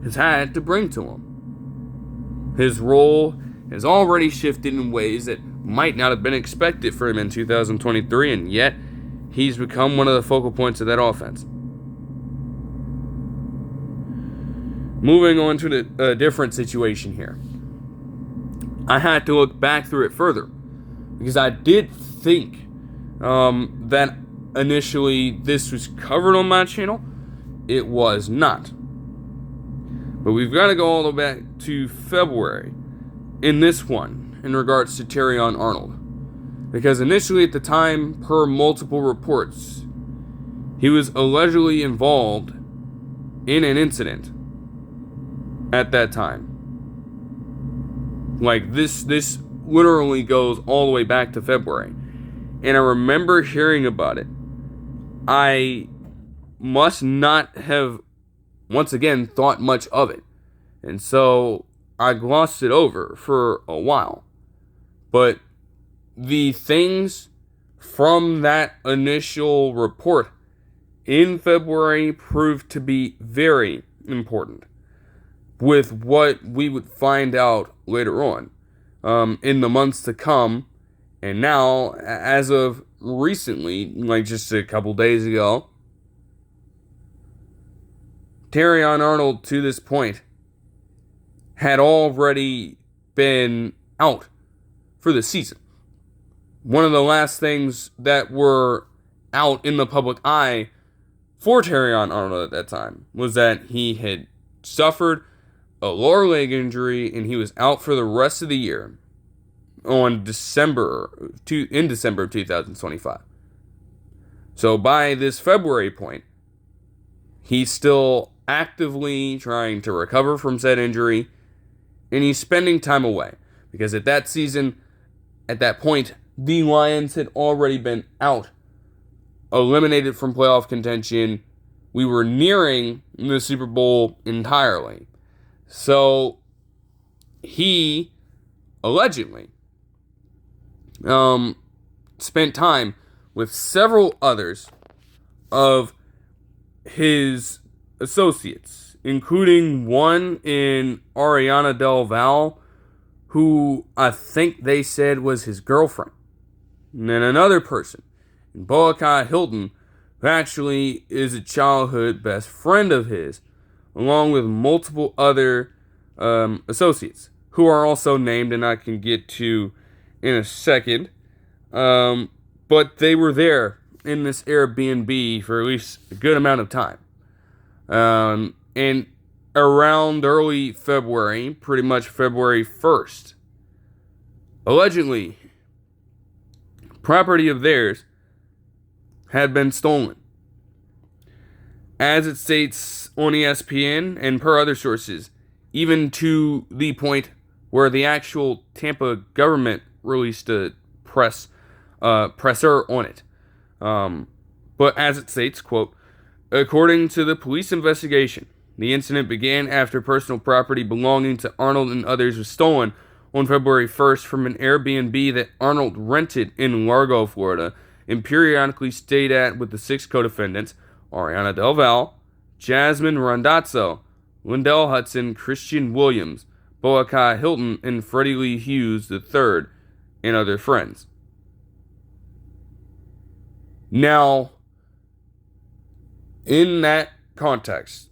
has had to bring to him. His role has already shifted in ways that might not have been expected for him in 2023, and yet he's become one of the focal points of that offense. Moving on to a different situation here. I had to look back through it further because I did think that initially this was covered on my channel. It was not. But we've got to go all the way back to February in this one in regards to Terrion Arnold. Because initially at the time, per multiple reports, he was allegedly involved in an incident at that time. Like, this literally goes all the way back to February. And I remember hearing about it. I must not have, once again, thought much of it. And so I glossed it over for a while. But the things from that initial report in February proved to be very important with what we would find out later on in the months to come. And now, as of recently, like just a couple days ago, Terrion Arnold, to this point, had already been out for the season. One of the last things that were out in the public eye for Terrion Arnold at that time was that he had suffered a lower leg injury and he was out for the rest of the year in December of 2025. So by this February point, he's still actively trying to recover from said injury, and he's spending time away because at that point, the Lions had already been out, eliminated from playoff contention. We were nearing the Super Bowl entirely. So he allegedly spent time with several others of his associates, including one in Ariana Del Val, who I think they said was his girlfriend. And then another person, Boakai Hilton, who actually is a childhood best friend of his, along with multiple other associates, who are also named and I can get to in a second. But they were there in this Airbnb for at least a good amount of time. And around early February, pretty much February 1st, allegedly, property of theirs had been stolen. As it states on ESPN and per other sources, even to the point where the actual Tampa government released a presser on it. But as it states, quote, according to the police investigation, the incident began after personal property belonging to Arnold and others was stolen on February 1st from an Airbnb that Arnold rented in Largo, Florida, and periodically stayed at with the 6 co-defendants, Ariana Del Val, Jasmine Randazzo, Lindell Hudson, Christian Williams, Boakai Hilton, and Freddie Lee Hughes III, and other friends. Now, in that context,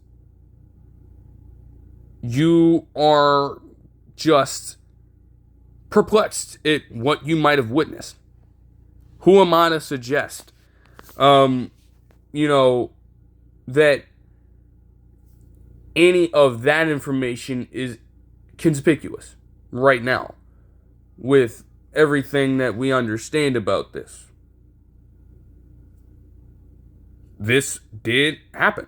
you are just perplexed at what you might have witnessed. Who am I to suggest, that any of that information is conspicuous right now with everything that we understand about this? This did happen.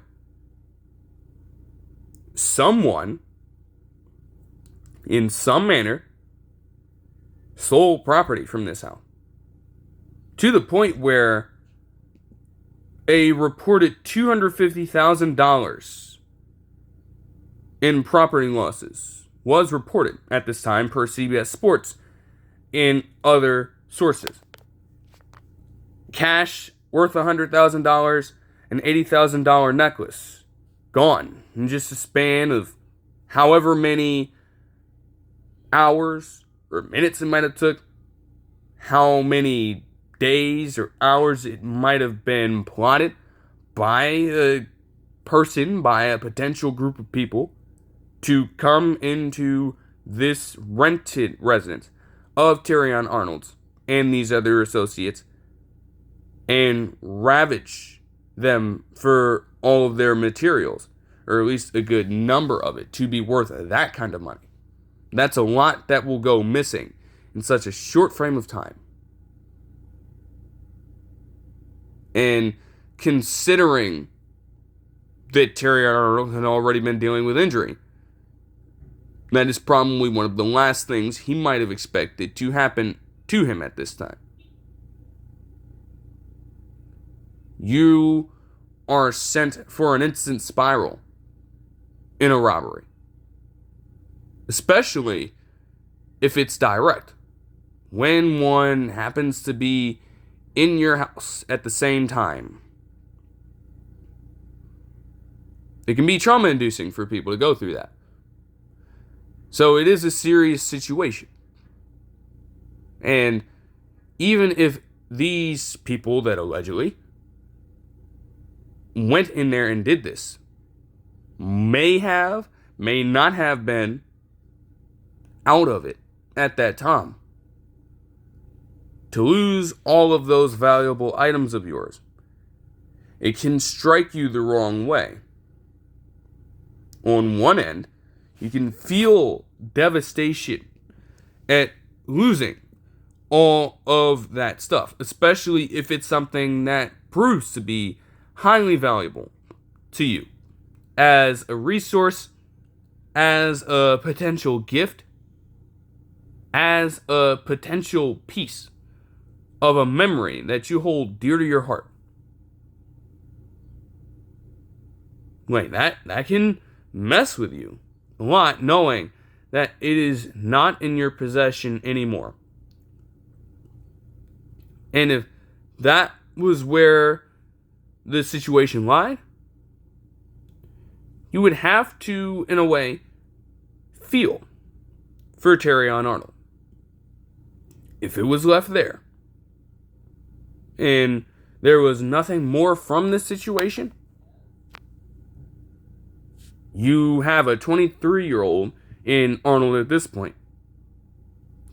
Someone, in some manner, stole property from this house, to the point where a reported $250,000 in property losses was reported at this time per CBS Sports and other sources. Cash worth $100,000, an $80,000 necklace, gone in just a span of however many hours or minutes it might have took, how many days or hours it might have been plotted by a person, by a potential group of people, to come into this rented residence of Terrion Arnold's and these other associates and ravage them for all of their materials, or at least a good number of it, to be worth that kind of money. That's a lot that will go missing in such a short frame of time. And considering that Terrion Arnold had already been dealing with injury, that is probably one of the last things he might have expected to happen to him at this time. You are sent for an instant spiral in a robbery, especially if it's direct. When one happens to be in your house at the same time, it can be trauma-inducing for people to go through that. So it is a serious situation. And even if these people that allegedly went in there and did this may not have been out of it at that time, to lose all of those valuable items of yours, it can strike you the wrong way. On one end, you can feel devastation at losing all of that stuff, especially if it's something that proves to be highly valuable to you as a resource, as a potential gift, as a potential piece of a memory that you hold dear to your heart. Like that can mess with you a lot, knowing that it is not in your possession anymore. And if that was where the situation lied, you would have to, in a way, feel for Terrion Arnold. If it was left there, and there was nothing more from this situation, you have a 23-year-old in Arnold at this point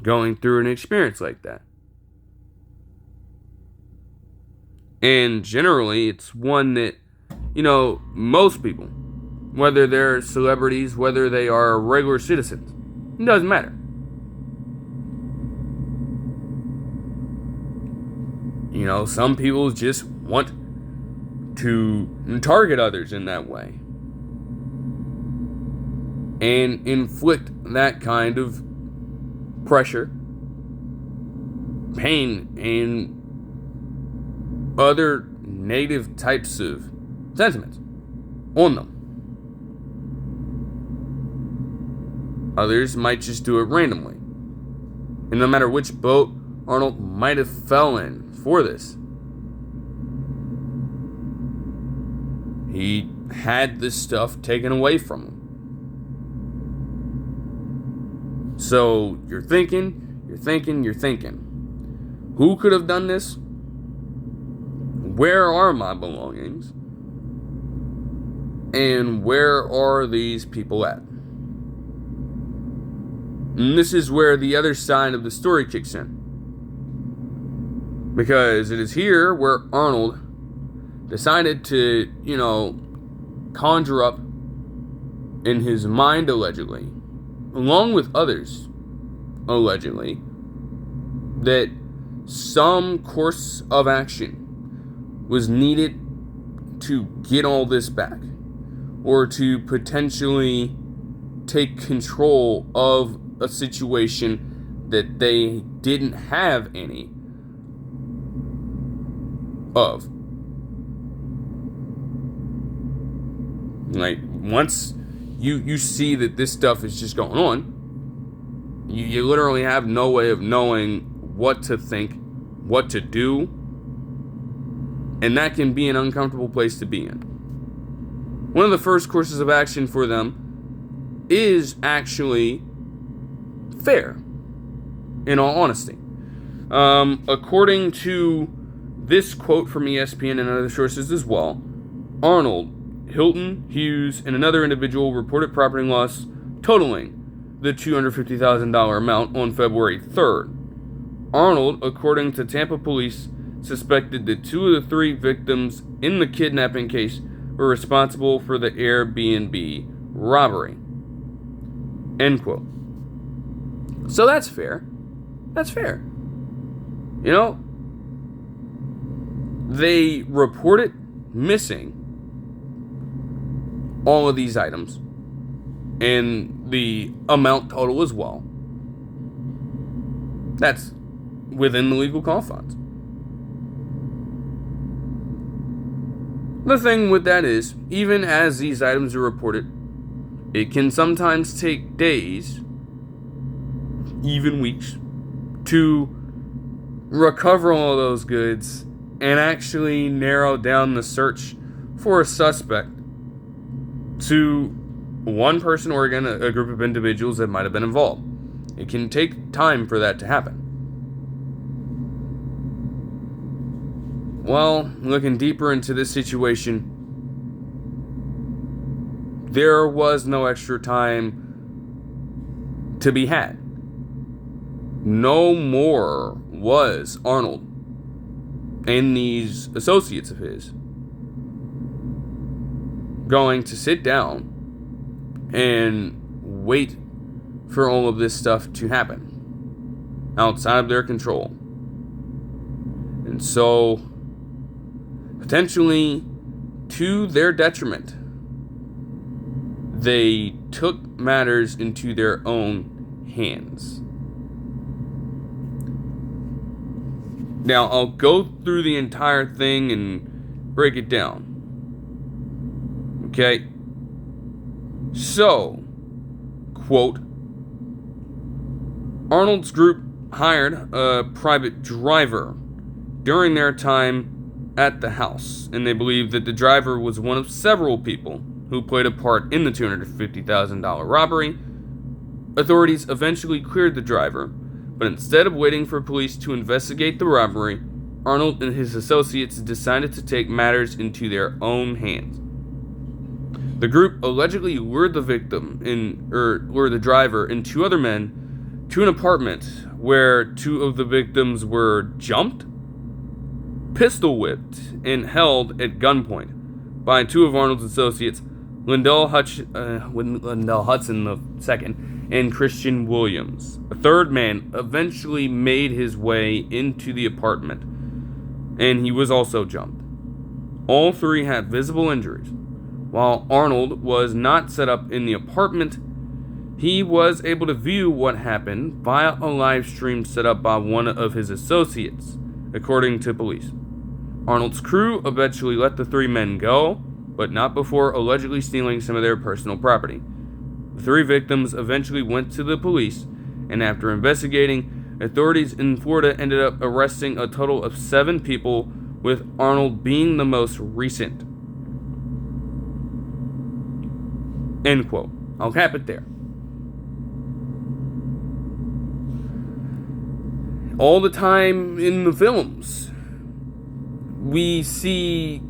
going through an experience like that. And generally, it's one that, most people, whether they're celebrities, whether they are regular citizens, it doesn't matter. Some people just want to target others in that way. and inflict that kind of pressure, pain, and other negative types of sentiments on them. Others might just do it randomly. And no matter which boat Arnold might have fell in for this, he had this stuff taken away from him. So you're thinking. Who could have done this? Where are my belongings? And where are these people at? And this is where the other side of the story kicks in. Because it is here where Arnold decided to, conjure up in his mind, allegedly, along with others, allegedly, that some course of action was needed to get all this back, or to potentially take control of a situation that they didn't have any of. Like, once you see that this stuff is just going on, you literally have no way of knowing what to think, what to do, and that can be an uncomfortable place to be in. One of the first courses of action for them is actually fair, in all honesty. According to this quote from ESPN and other sources as well, Arnold, Hilton, Hughes, and another individual reported property loss totaling the $250,000 amount on February 3rd. Arnold, according to Tampa police, suspected that 2 of the 3 victims in the kidnapping case were responsible for the Airbnb robbery. End quote. So that's fair. That's fair. They reported missing all of these items and the amount total as well. That's within the legal confines. The thing with that is, even as these items are reported, it can sometimes take days, even weeks, to recover all of those goods and actually narrow down the search for a suspect to one person or, again, a group of individuals that might have been involved. It can take time for that to happen. Well, looking deeper into this situation, there was no extra time to be had. No more was Arnold and these associates of his going to sit down and wait for all of this stuff to happen outside of their control. And so, potentially to their detriment, they took matters into their own hands. Now, I'll go through the entire thing and break it down. Okay? So, quote, Arnold's group hired a private driver during their time at the house, and they believe that the driver was one of several people who played a part in the $250,000 robbery. Authorities eventually cleared the driver, but instead of waiting for police to investigate the robbery, Arnold and his associates decided to take matters into their own hands. The group allegedly lured the driver and 2 other men to an apartment where 2 of the victims were jumped, pistol whipped, and held at gunpoint by 2 of Arnold's associates, Lindell Hudson II and Christian Williams. A third man eventually made his way into the apartment, and he was also jumped. All 3 had visible injuries. While Arnold was not set up in the apartment, he was able to view what happened via a live stream set up by one of his associates, according to police. Arnold's crew eventually let the 3 men go, but not before allegedly stealing some of their personal property. The 3 victims eventually went to the police, and after investigating, authorities in Florida ended up arresting a total of 7 people, with Arnold being the most recent. End quote. I'll cap it there. All the time in the films, we see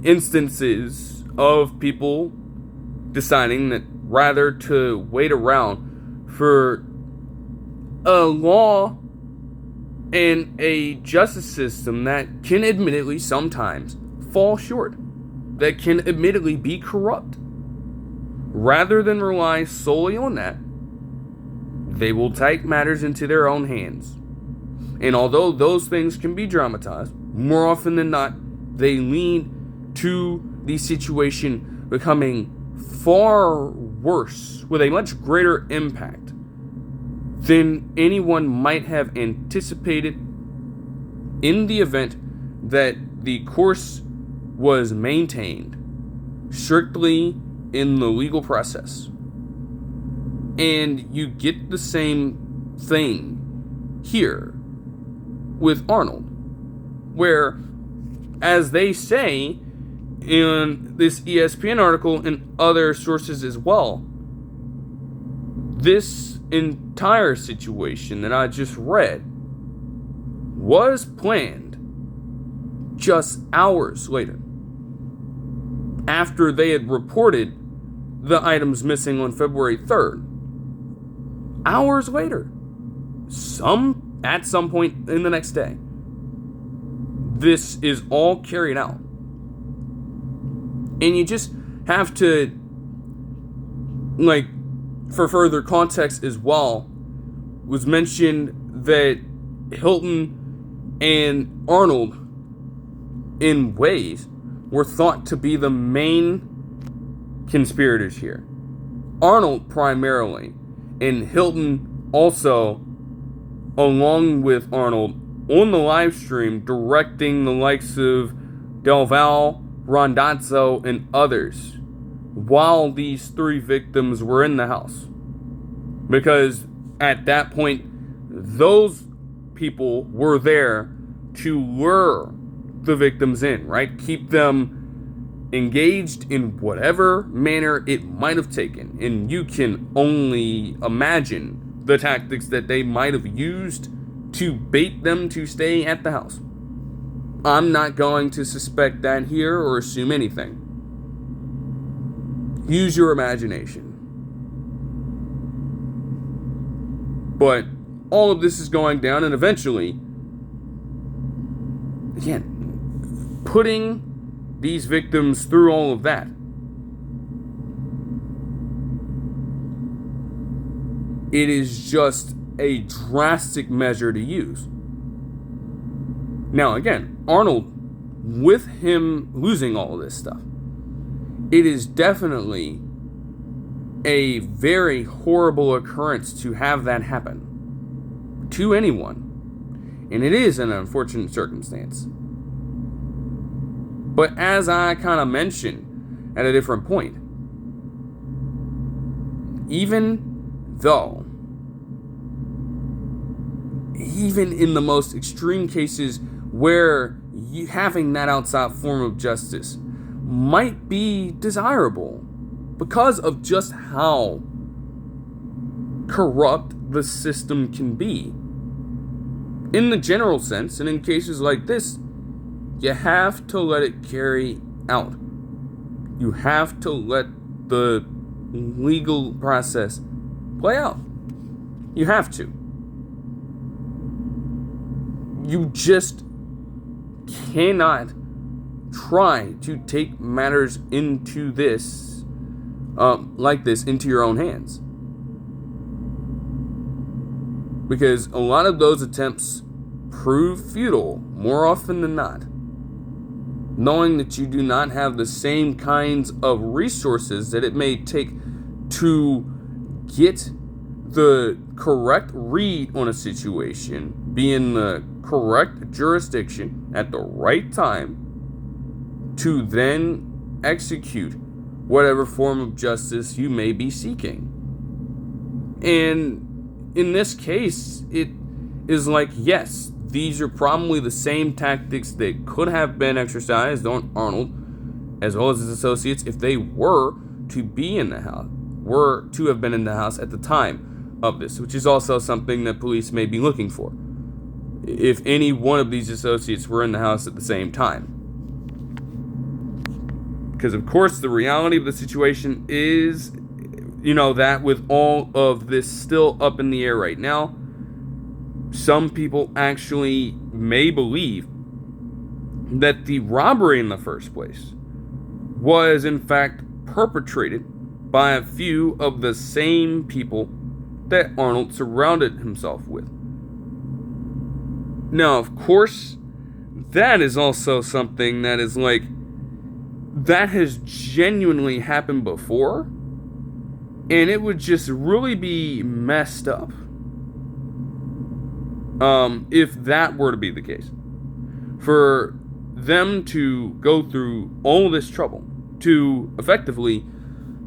instances of people deciding that rather to wait around for a law and a justice system that can admittedly sometimes fall short, that can admittedly be corrupt, rather than rely solely on that, they will take matters into their own hands. And although those things can be dramatized, more often than not, they lead to the situation becoming far worse with a much greater impact than anyone might have anticipated, in the event that the course was maintained strictly in the legal process. And you get the same thing here with Arnold, where, as they say in this ESPN article and other sources as well, this entire situation that I just read was planned just hours later, after they had reported the items missing on February 3rd. Hours later, at some point in the next day, this is all carried out. And you just have to, for further context as well, was mentioned that Hilton and Arnold, in ways, were thought to be the main conspirators here. Arnold primarily, and Hilton also, along with Arnold, on the live stream, directing the likes of Del Val, Rondazzo, and others, while these 3 victims were in the house. Because at that point, those people were there to lure the victims in, right? Keep them engaged in whatever manner it might have taken. And you can only imagine the tactics that they might have used to bait them to stay at the house. I'm not going to suspect that here or assume anything. Use your imagination. But all of this is going down, and eventually, again, putting these victims through all of that, it is just a drastic measure to use. Now again, Arnold, with him losing all of this stuff, it is definitely a very horrible occurrence to have that happen to anyone. And it is an unfortunate circumstance. But as I kind of mentioned at a different point, even in the most extreme cases where having that outside form of justice might be desirable because of just how corrupt the system can be, in the general sense, and in cases like this, you have to let it carry out. You have to let the legal process play out. You have to. You just cannot try to take matters into this, into your own hands. Because a lot of those attempts prove futile more often than not. Knowing that you do not have the same kinds of resources that it may take to get the correct read on a situation, be in the correct jurisdiction at the right time to then execute whatever form of justice you may be seeking. And in this case, it is like, yes, these are probably the same tactics that could have been exercised on Arnold as well as his associates if they were to be in the house, were to have been in the house at the time of this, which is also something that police may be looking for. If any one of these associates were in the house at the same time. Because, of course, the reality of the situation is, that with all of this still up in the air right now, some people actually may believe that the robbery in the first place was, in fact, perpetrated by a few of the same people that Arnold surrounded himself with. Now, of course, that is also something that is like, that has genuinely happened before, and it would just really be messed up if that were to be the case. For them to go through all this trouble to effectively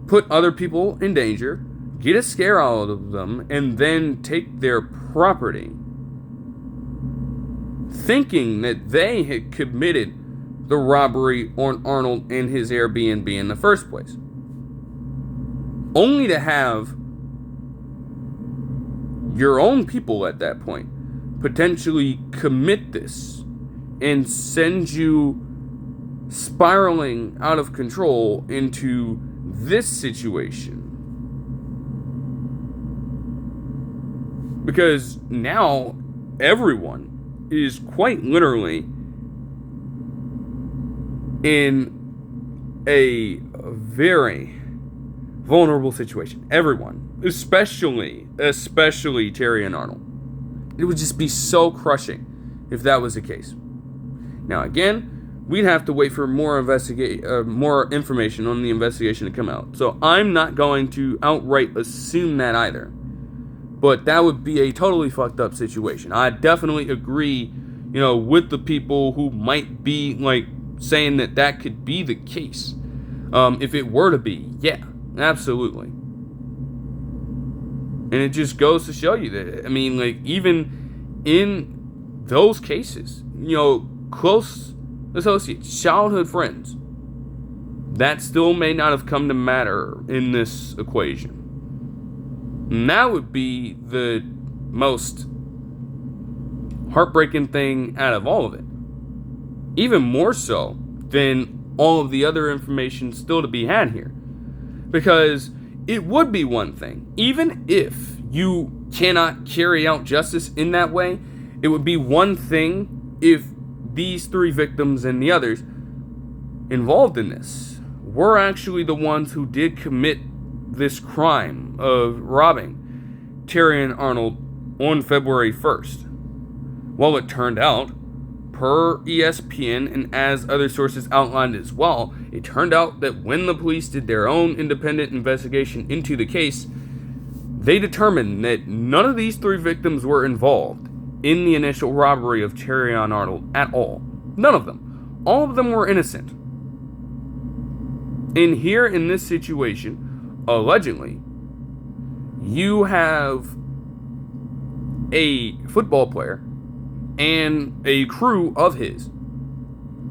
put other people in danger, get a scare out of them, and then take their property, thinking that they had committed the robbery on Arnold and his Airbnb in the first place, only to have your own people at that point potentially commit this and send you spiraling out of control into this situation. Because now everyone is quite literally in a very vulnerable situation. Everyone, especially Terrion Arnold. It would just be so crushing if that was the case. Now again, we'd have to wait for more information on the investigation to come out. So I'm not going to outright assume that either. But that would be a totally fucked up situation. I definitely agree, with the people who might be saying that could be the case. If it were to be, yeah, absolutely. And it just goes to show you that, even in those cases, close associates, childhood friends, that still may not have come to matter in this equation. And that would be the most heartbreaking thing out of all of it. Even more so than all of the other information still to be had here. Because it would be one thing, even if you cannot carry out justice in that way, it would be one thing if these three victims and the others involved in this were actually the ones who did commit this crime of robbing Terrion Arnold on February 1st. Well, it turned out, per ESPN and as other sources outlined as well, it turned out that when the police did their own independent investigation into the case, they determined that none of these three victims were involved in the initial robbery of Terrion Arnold at all. None of them. All of them were innocent. And here in this situation, allegedly, you have a football player and a crew of his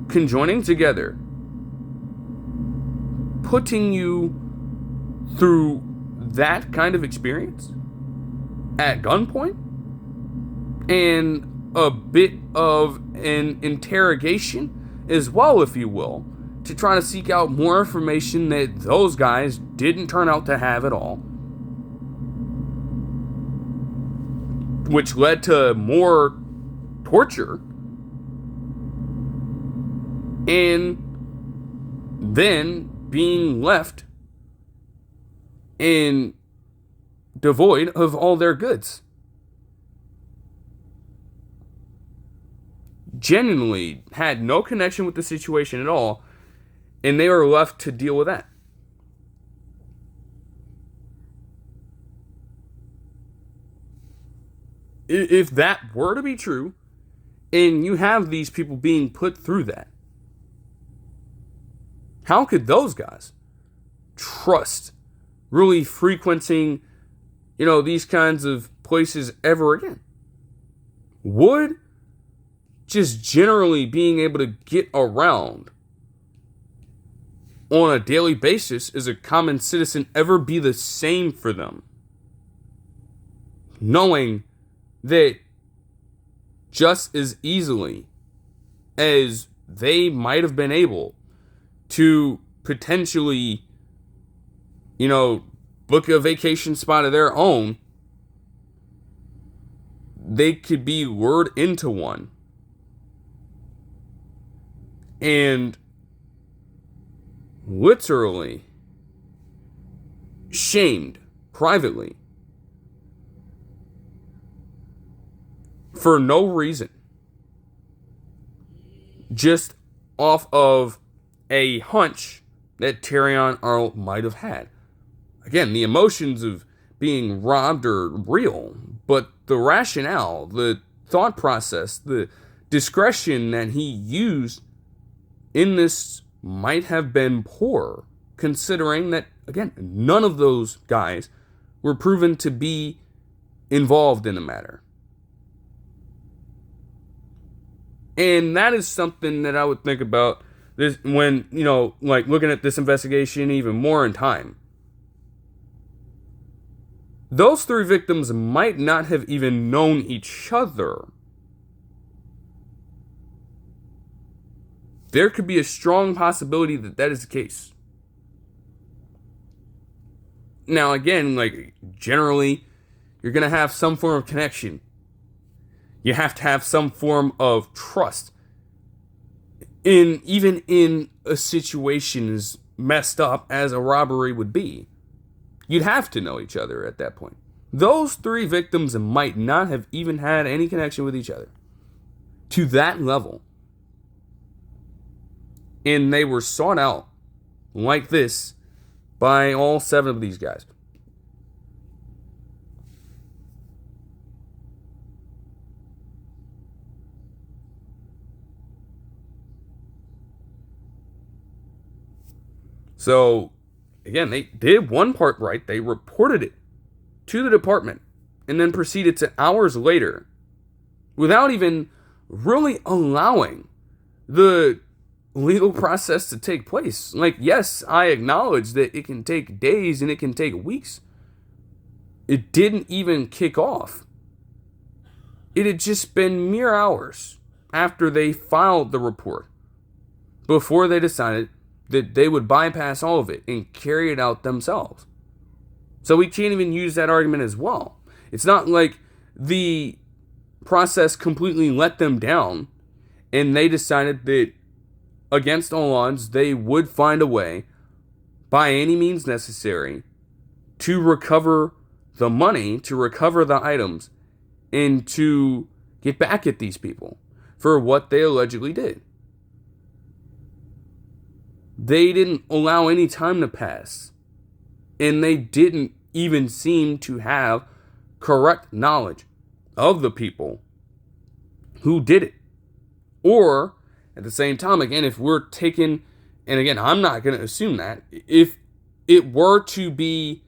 conjoining together, putting you through that kind of experience at gunpoint and a bit of an interrogation as well, if you will, to try to seek out more information that those guys didn't turn out to have at all, which led to more torture, and then being left in devoid of all their goods. Genuinely had no connection with the situation at all, and they were left to deal with that. if that were to be true, and you have these people being put through that, how could those guys trust really frequenting, these kinds of places ever again? Would just generally being able to get around on a daily basis as a common citizen ever be the same for them? Knowing that just as easily as they might have been able to potentially, book a vacation spot of their own, they could be lured into one and literally shamed privately for no reason, just off of a hunch that Terrion Arnold might have had. Again, the emotions of being robbed are real, but the rationale, the thought process, the discretion that he used in this might have been poor, considering that, again, none of those guys were proven to be involved in the matter. And that is something that I would think about this when, looking at this investigation even more in time. Those three victims might not have even known each other. There could be a strong possibility that that is the case. Now, again, generally, you're going to have some form of connection. You have to have some form of trust. Even in a situation as messed up as a robbery would be, you'd have to know each other at that point. Those three victims might not have even had any connection with each other to that level. And they were sought out like this by all 7 of these guys. So, again, they did one part right. They reported it to the department and then proceeded to hours later, without even really allowing the legal process to take place. Yes, I acknowledge that it can take days and it can take weeks. It didn't even kick off. It had just been mere hours after they filed the report before they decided that they would bypass all of it and carry it out themselves. So we can't even use that argument as well. It's not like the process completely let them down and they decided that against all odds they would find a way by any means necessary to recover the money, to recover the items, and to get back at these people for what they allegedly did. They didn't allow any time to pass, and they didn't even seem to have correct knowledge of the people who did it. Or, at the same time, again, if we're taking, and again, I'm not going to assume that, if it were to be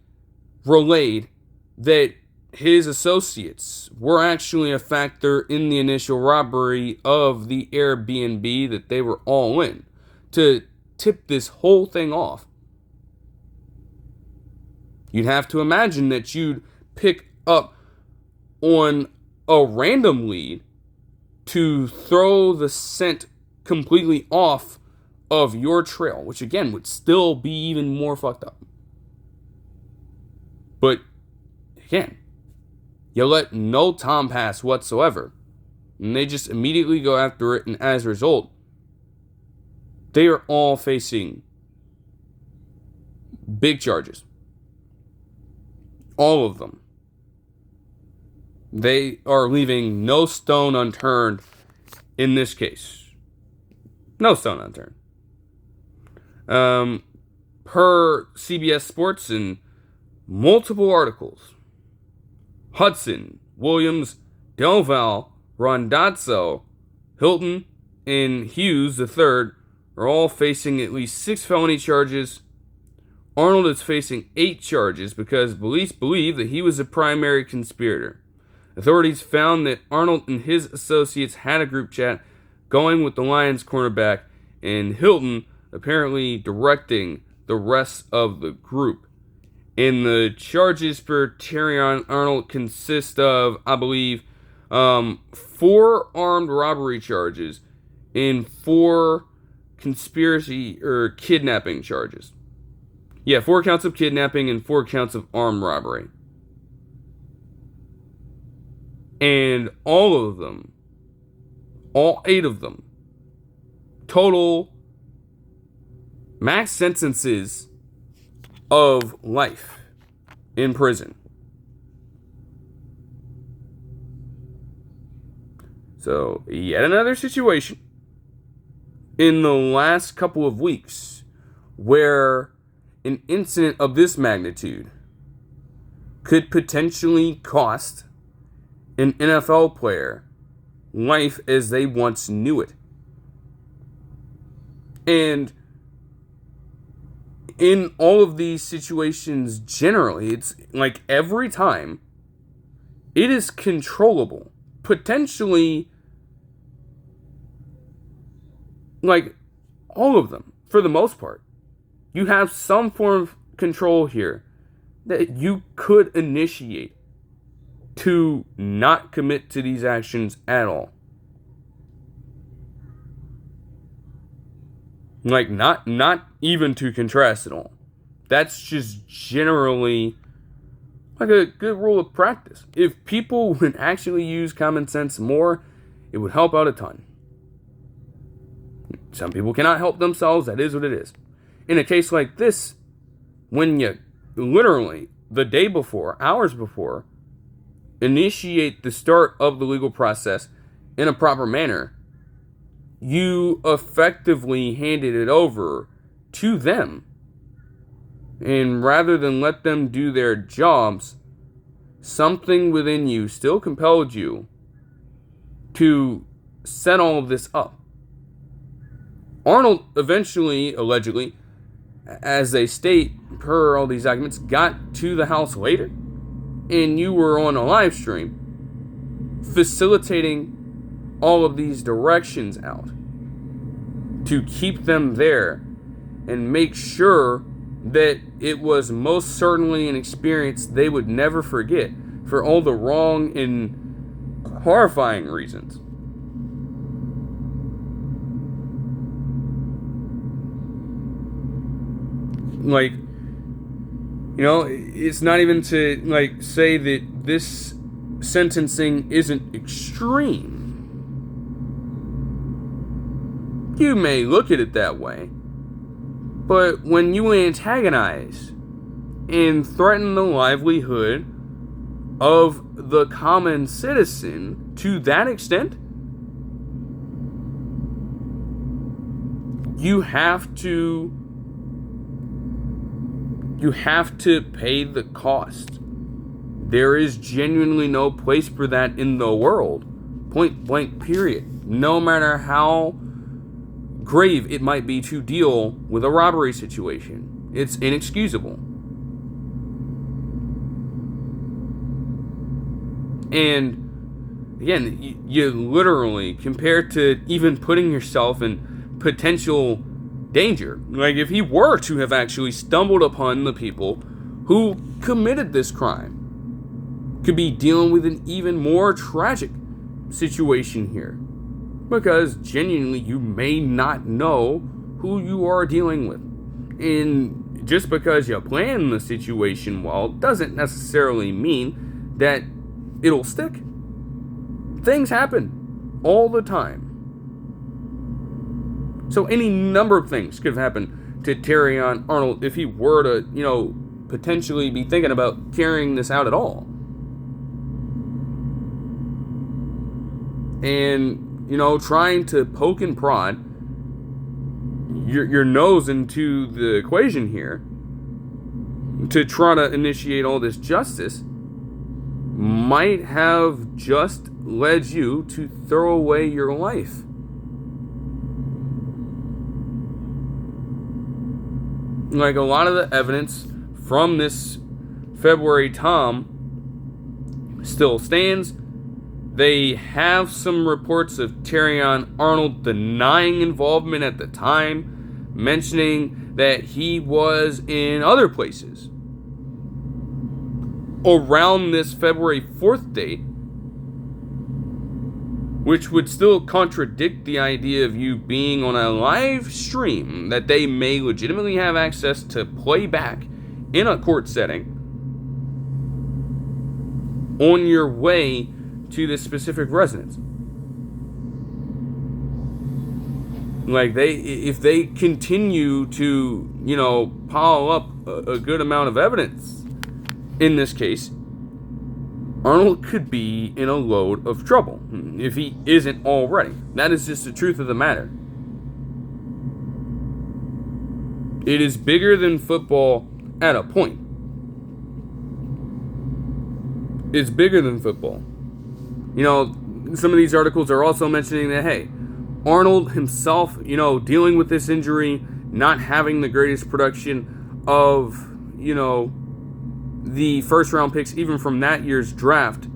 relayed that his associates were actually a factor in the initial robbery of the Airbnb that they were all in, to tip this whole thing off, you'd have to imagine that you'd pick up on a random lead to throw the scent completely off of your trail, which again would still be even more fucked up. But again, you let no time pass whatsoever, and they just immediately go after it, and as a result, they are all facing big charges. All of them. They are leaving no stone unturned in this case. No stone unturned. Per CBS Sports and multiple articles, Hudson, Williams, Delval, Rondazzo, Hilton, and Hughes III are all facing at least 6 felony charges. Arnold is facing 8 charges because police believe that he was a primary conspirator. Authorities found that Arnold and his associates had a group chat going with the Lions cornerback, and Hilton apparently directing the rest of the group. And the charges for Terrion Arnold consist of, I believe, 4 armed robbery charges and 4 conspiracy or kidnapping charges. 4 counts of kidnapping and 4 counts of armed robbery. And all of them, all 8 of them, total max sentences of life in prison. So, yet another situation in the last couple of weeks where an incident of this magnitude could potentially cost an NFL player life as they once knew it. And in all of these situations, generally, it's like every time it is controllable. Potentially, like all of them, for the most part. You have some form of control here that you could initiate to not commit to these actions at all. Like, not even to contrast at all. That's just generally like a good rule of practice. If people would actually use common sense more, it would help out a ton. Some people cannot help themselves. That is what it is. In a case like this, when you literally, the day before, hours before, initiate the start of the legal process in a proper manner, you effectively handed it over to them. And rather than let them do their jobs, something within you still compelled you to set all of this up. Arnold eventually, allegedly, as they state per all these documents, got to the house later, and you were on a live stream facilitating all of these directions out to keep them there and make sure that it was most certainly an experience they would never forget for all the wrong and horrifying reasons. Like, you know, it's not even to, like, say that this sentencing isn't extreme. You may look at it that way. But when you antagonize and threaten the livelihood of the common citizen to that extent, you have to pay the cost. There is genuinely no place for that in the world. Point blank, period. No matter how grave it might be to deal with a robbery situation, it's inexcusable. And again, you literally, compared to even putting yourself in potential danger, like if he were to have actually stumbled upon the people who committed this crime, could be dealing with an even more tragic situation here, because genuinely you may not know who you are dealing with. And just because you plan the situation well doesn't necessarily mean that it'll stick. Things happen all the time. So any number of things could have happened to Terrion Arnold if he were to, potentially be thinking about carrying this out at all. And, trying to poke and prod your nose into the equation here to try to initiate all this justice might have just led you to throw away your life. Like, a lot of the evidence from this February Tom still stands. They have some reports of Terrion Arnold denying involvement at the time, mentioning that he was in other places around this February 4th date, which would still contradict the idea of you being on a live stream that they may legitimately have access to play back in a court setting on your way to this specific residence. Like, if they continue to, pile up a good amount of evidence in this case, Arnold could be in a load of trouble if he isn't already. That is just the truth of the matter. It is bigger than football at a point. It's bigger than football. Some of these articles are also mentioning that, hey, Arnold himself, dealing with this injury, not having the greatest production of, the first round picks, even from that year's draft,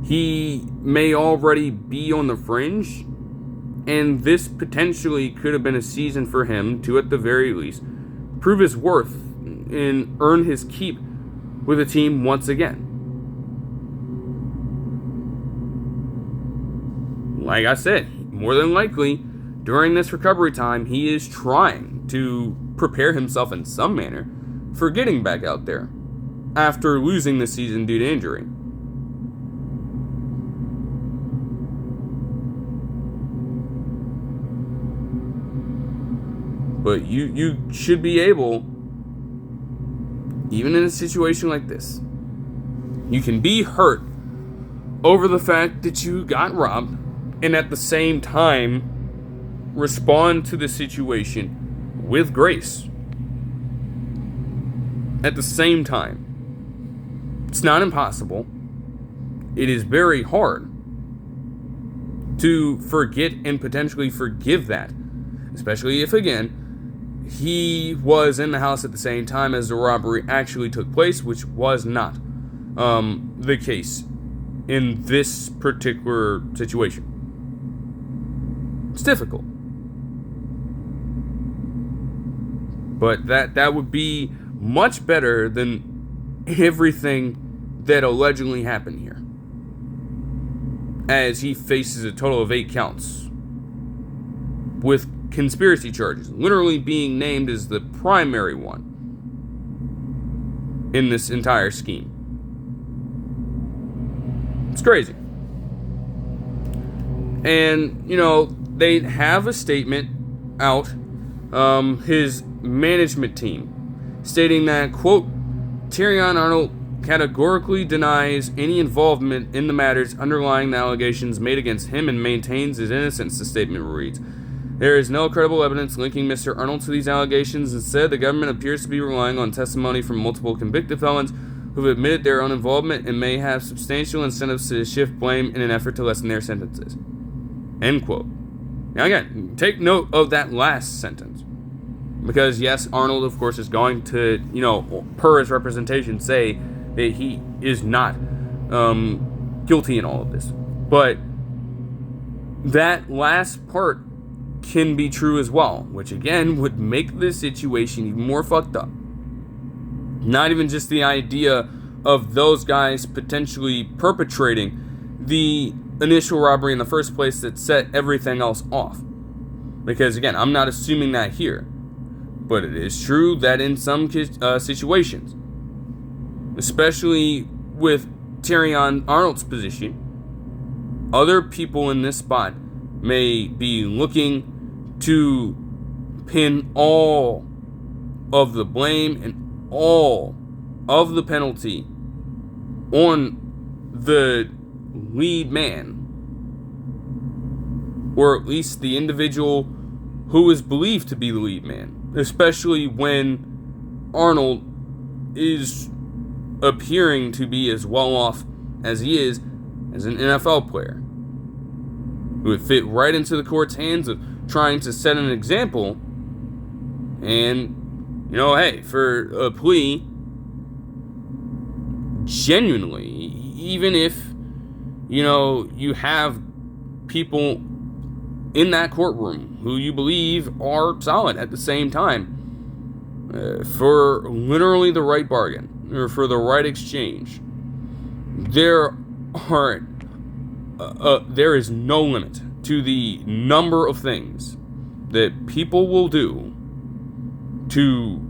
he may already be on the fringe, and this potentially could have been a season for him to, at the very least, prove his worth and earn his keep with a team once again. Like I said, more than likely, during this recovery time, he is trying to prepare himself in some manner for getting back out there after losing the season due to injury. But you should be able, even in a situation like this, you can be hurt over the fact that you got robbed, and at the same time respond to the situation with grace. At the same time. It's not impossible. It is very hard to forget and potentially forgive that. Especially if, again, he was in the house at the same time as the robbery actually took place, which was not the case in this particular situation. It's difficult. But that would be much better than everything that allegedly happened here, as he faces a total of 8 counts with conspiracy charges literally being named as the primary one in this entire scheme. It's crazy. And they have a statement out, his management team, stating that, quote, Terrion Arnold categorically denies any involvement in the matters underlying the allegations made against him and maintains his innocence, the statement reads. There is no credible evidence linking Mr. Arnold to these allegations. Instead, the government appears to be relying on testimony from multiple convicted felons who have admitted their own involvement and may have substantial incentives to shift blame in an effort to lessen their sentences. End quote. Now again, take note of that last sentence. Because, yes, Arnold, of course, is going to, per his representation, say that he is not guilty in all of this. But that last part can be true as well, which, again, would make this situation even more fucked up. Not even just the idea of those guys potentially perpetrating the initial robbery in the first place that set everything else off. Because, again, I'm not assuming that here. But it is true that in some situations, especially with Terrion Arnold's position, other people in this spot may be looking to pin all of the blame and all of the penalty on the lead man, or at least the individual who is believed to be the lead man. Especially when Arnold is appearing to be as well off as he is as an NFL player. It would fit right into the court's hands of trying to set an example. And, hey, for a plea, genuinely, even if, you have people in that courtroom who you believe are solid at the same time, for literally the right bargain, or for the right exchange, there is no limit to the number of things that people will do to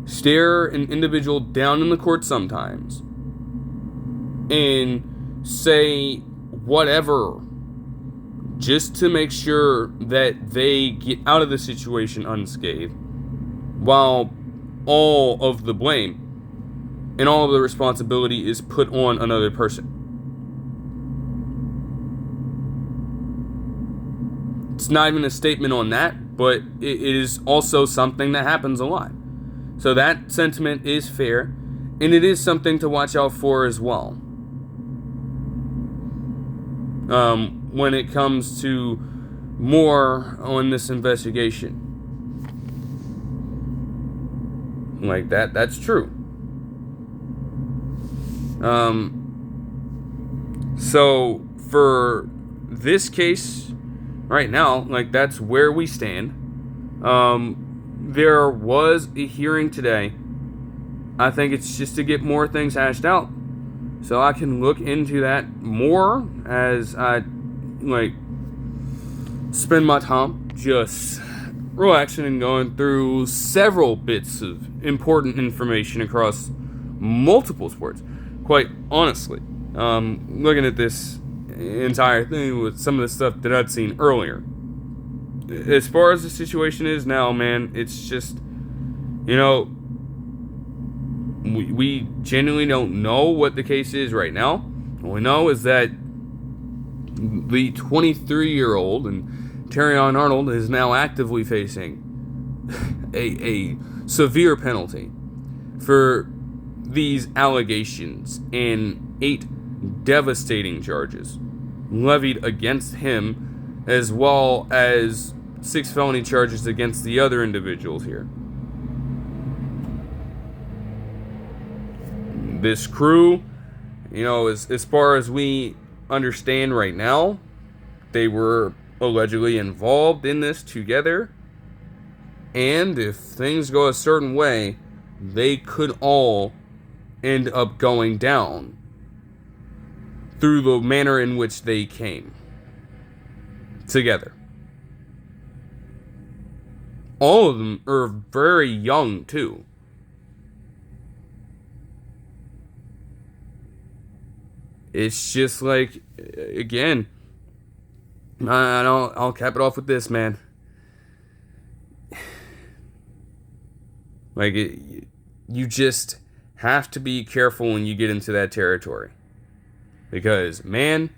stare an individual down in the court sometimes and say whatever just to make sure that they get out of the situation unscathed, while all of the blame and all of the responsibility is put on another person. It's not even a statement on that, but it is also something that happens a lot. So that sentiment is fair, and it is something to watch out for as well. When it comes to more on this investigation. Like that's true. So for this case right now, that's where we stand. There was a hearing today. I think it's just to get more things hashed out, so I can look into that more as I spend my time just relaxing and going through several bits of important information across multiple sports. Quite honestly, looking at this entire thing with some of the stuff that I'd seen earlier. As far as the situation is now, man, it's just, we genuinely don't know what the case is right now. All we know is that the 23-year-old and Terrion Arnold is now actively facing a severe penalty for these allegations and 8 devastating charges levied against him, as well as 6 felony charges against the other individuals here. This crew, as far as we understand right now, they were allegedly involved in this together, and if things go a certain way, they could all end up going down through the manner in which they came together. All of them are very young too. It's just again, I'll cap it off with this, man. You just have to be careful when you get into that territory. Because, man,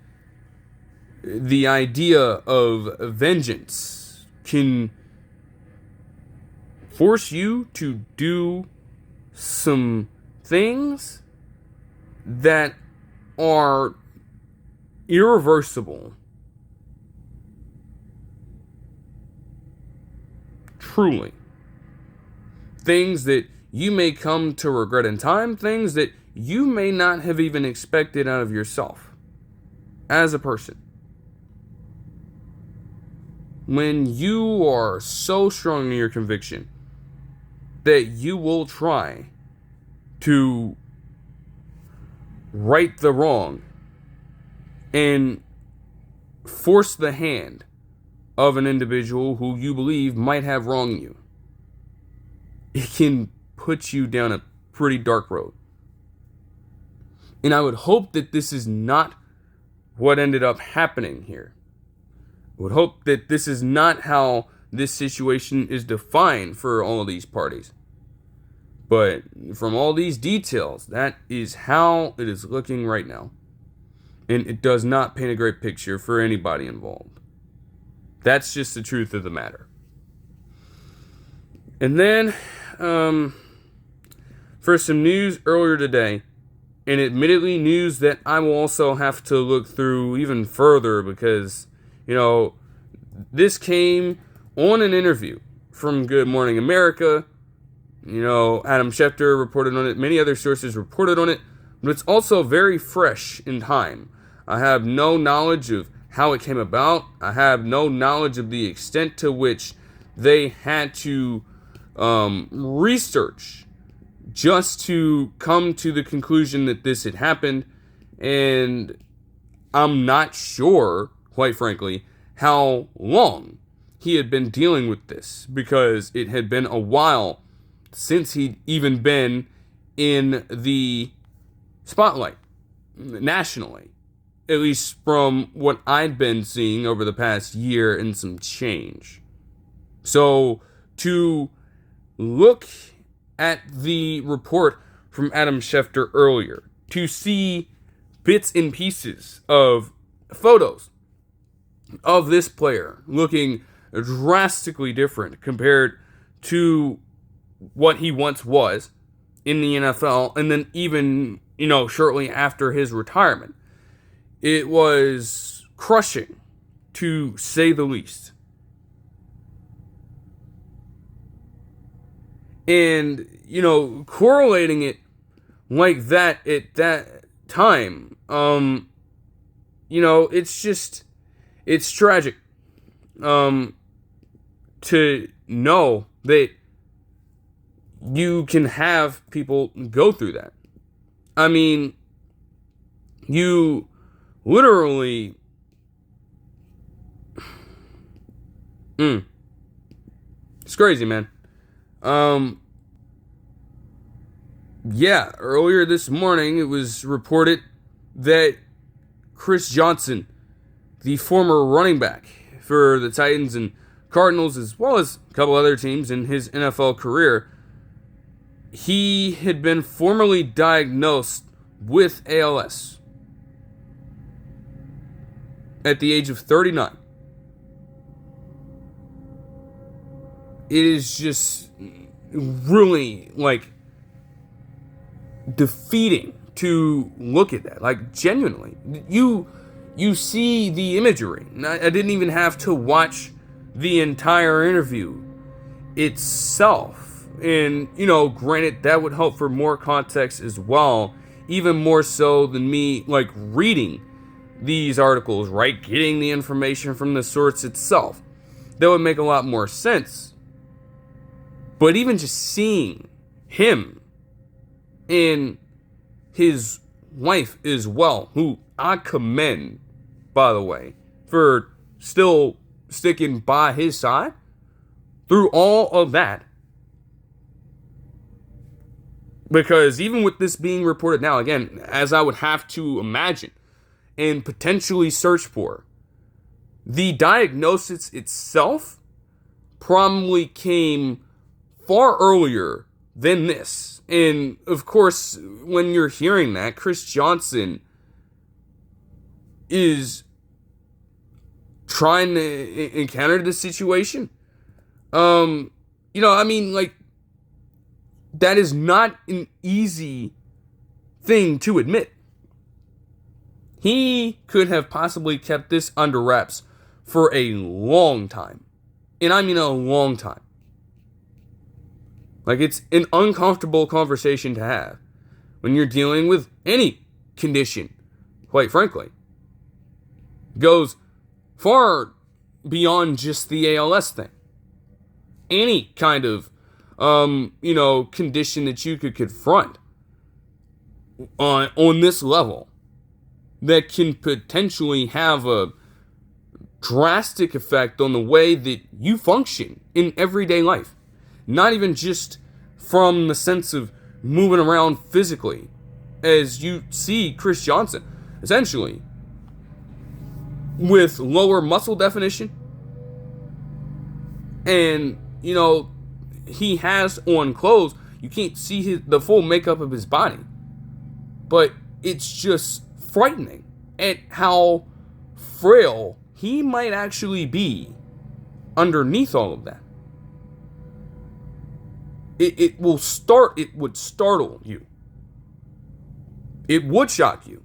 the idea of vengeance can force you to do some things that are irreversible. Truly. Things that you may come to regret in time, things that you may not have even expected out of yourself as a person. When you are so strong in your conviction that you will try to right the wrong and force the hand of an individual who you believe might have wronged you, it can put you down a pretty dark road. And I would hope that this is not what ended up happening here. I would hope that this is not how this situation is defined for all of these parties. But from all these details, that is how it is looking right now. And it does not paint a great picture for anybody involved. That's just the truth of the matter. And then, for some news earlier today, and admittedly news that I will also have to look through even further because, this came on an interview from Good Morning America. Adam Schefter reported on it. Many other sources reported on it. But it's also very fresh in time. I have no knowledge of how it came about. I have no knowledge of the extent to which they had to research just to come to the conclusion that this had happened. And I'm not sure, quite frankly, how long he had been dealing with this, because it had been a while since he'd even been in the spotlight nationally, at least from what I'd been seeing over the past year and some change. So to look at the report from Adam Schefter earlier, to see bits and pieces of photos of this player looking drastically different compared to what he once was in the NFL, and then even, shortly after his retirement. It was crushing, to say the least. And, correlating it like that at that time, it's tragic, to know that you can have people go through that. I mean, you literally... It's crazy, man. Earlier this morning, it was reported that Chris Johnson, the former running back for the Titans and Cardinals, as well as a couple other teams in his NFL career, he had been formally diagnosed with ALS at the age of 39. It is just really, defeating to look at that. Genuinely. You see the imagery. I didn't even have to watch the entire interview itself. And, granted, that would help for more context as well. Even more so than me, reading these articles, right? Getting the information from the source itself. That would make a lot more sense. But even just seeing him and his wife as well, who I commend, by the way, for still sticking by his side through all of that. Because even with this being reported now, again, as I would have to imagine and potentially search for, the diagnosis itself probably came far earlier than this. And of course, when you're hearing that, Chris Johnson is trying to encounter this situation. That is not an easy thing to admit. He could have possibly kept this under wraps for a long time. And I mean a long time. It's an uncomfortable conversation to have when you're dealing with any condition, quite frankly. It goes far beyond just the ALS thing. Any kind of condition that you could confront on this level that can potentially have a drastic effect on the way that you function in everyday life. Not even just from the sense of moving around physically, as you see Chris Johnson, essentially, with lower muscle definition. And, he has on clothes. You can't see the full makeup of his body. But it's just frightening at how frail he might actually be underneath all of that. it would startle you. It would shock you.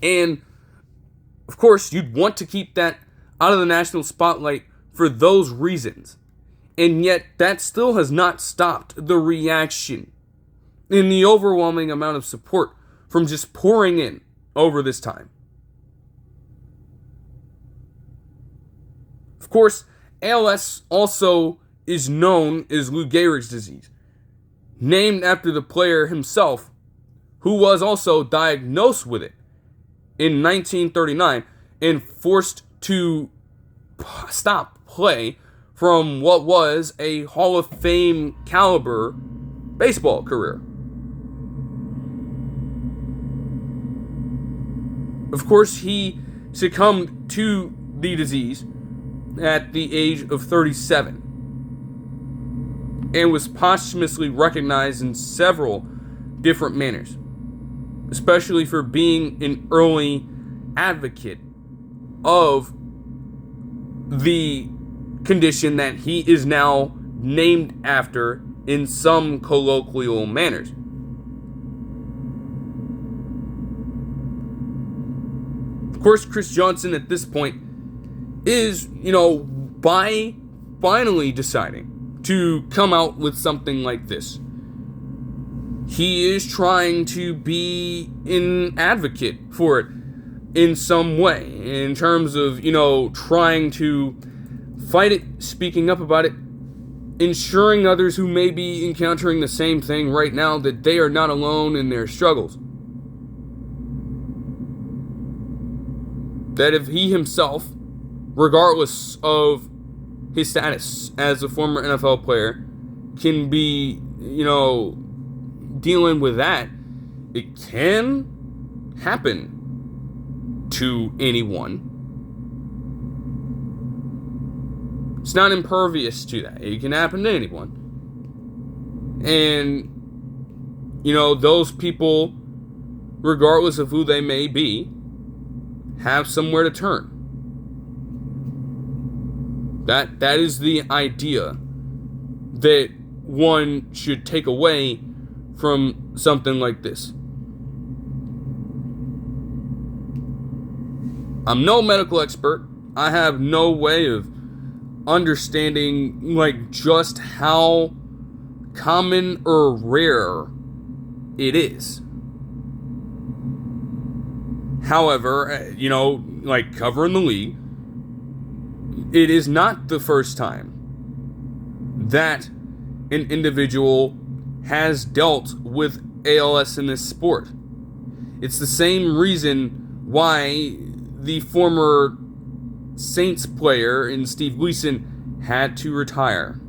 And, of course, you'd want to keep that out of the national spotlight for those reasons. And yet, that still has not stopped the reaction and the overwhelming amount of support from just pouring in over this time. Of course, ALS also is known as Lou Gehrig's disease, named after the player himself, who was also diagnosed with it in 1939 and forced to stop play from what was a Hall of Fame caliber baseball career. Of course, he succumbed to the disease at the age of 37 and was posthumously recognized in several different manners, especially for being an early advocate of the condition that he is now named after in some colloquial manners. Of course, Chris Johnson at this point is, by finally deciding to come out with something like this, he is trying to be an advocate for it in some way, in terms of, trying to fight it, speaking up about it, ensuring others who may be encountering the same thing right now that they are not alone in their struggles. That if he himself, regardless of his status as a former NFL player, can be, dealing with that, it can happen to anyone. It's not impervious to that. It can happen to anyone. And, those people, regardless of who they may be, have somewhere to turn. That is the idea that one should take away from something like this. I'm no medical expert. I have no way of understanding just how common or rare it is. However, covering the league, it is not the first time that an individual has dealt with ALS in this sport. It's the same reason why the former Saints player in Steve Gleason had to retire.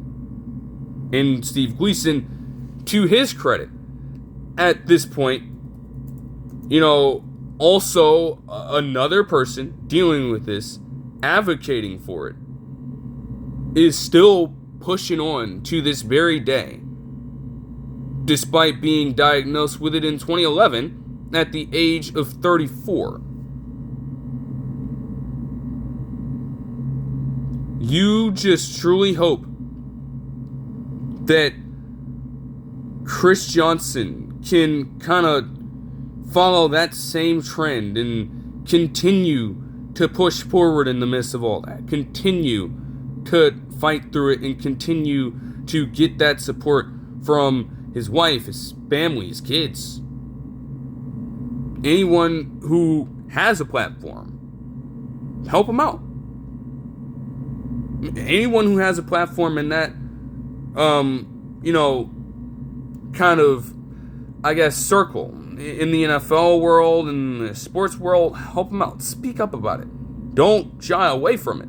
And Steve Gleason, to his credit, at this point, also another person dealing with this, advocating for it, is still pushing on to this very day, despite being diagnosed with it in 2011 at the age of 34. You just truly hope that Chris Johnson can kind of follow that same trend and continue to push forward in the midst of all that. Continue to fight through it and continue to get that support from his wife, his family, his kids. Anyone who has a platform, help him out. Anyone who has a platform in that, kind of, circle in the NFL world and the sports world, help them out. Speak up about it. Don't shy away from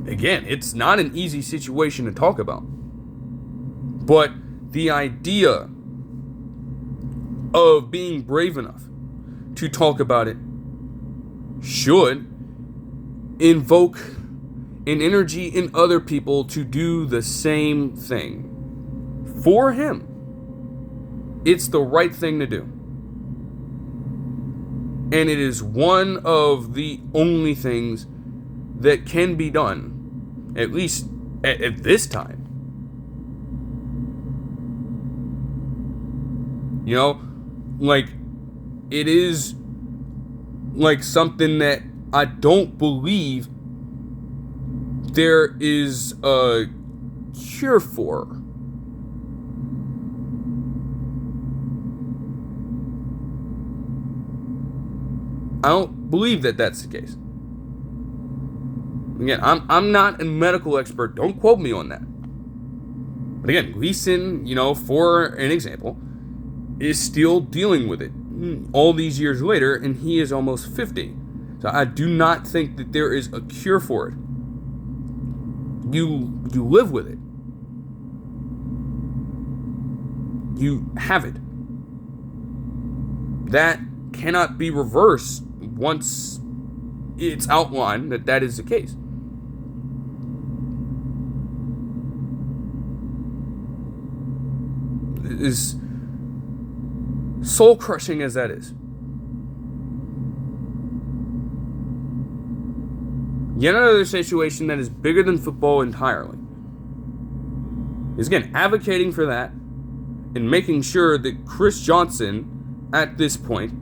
it. Again, it's not an easy situation to talk about. But the idea of being brave enough to talk about it should invoke an energy in other people to do the same thing. For him, it's the right thing to do. And it is one of the only things that can be done At least at this time. You know, like, it is like something that I don't believe there is a cure for. I don't believe that that's the case. Again, I'm not a medical expert. Don't quote me on that. But again, Gleason, for an example, is still dealing with it all these years later, and he is almost 50. So I do not think that there is a cure for it. You live with it. You have it. That cannot be reversed once it's outlined that is the case. As soul-crushing as that is. Yet another situation that is bigger than football entirely is, again, advocating for that and making sure that Chris Johnson, at this point,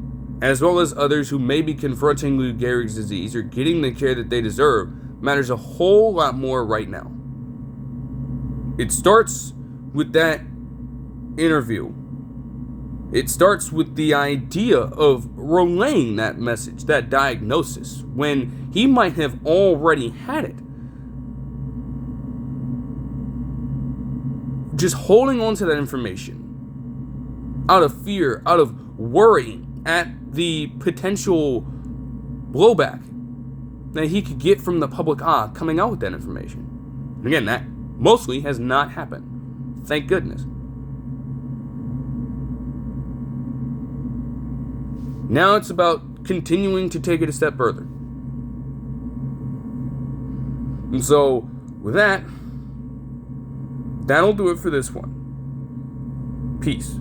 as well as others who may be confronting Lou Gehrig's disease or getting the care that they deserve, matters a whole lot more right now. It starts with that interview. It starts with the idea of relaying that message, that diagnosis, when he might have already had it. Just holding on to that information out of fear, out of worry at the potential blowback that he could get from the public eye coming out with that information. And again, that mostly has not happened. Thank goodness. Now it's about continuing to take it a step further. And so, with that, that'll do it for this one. Peace.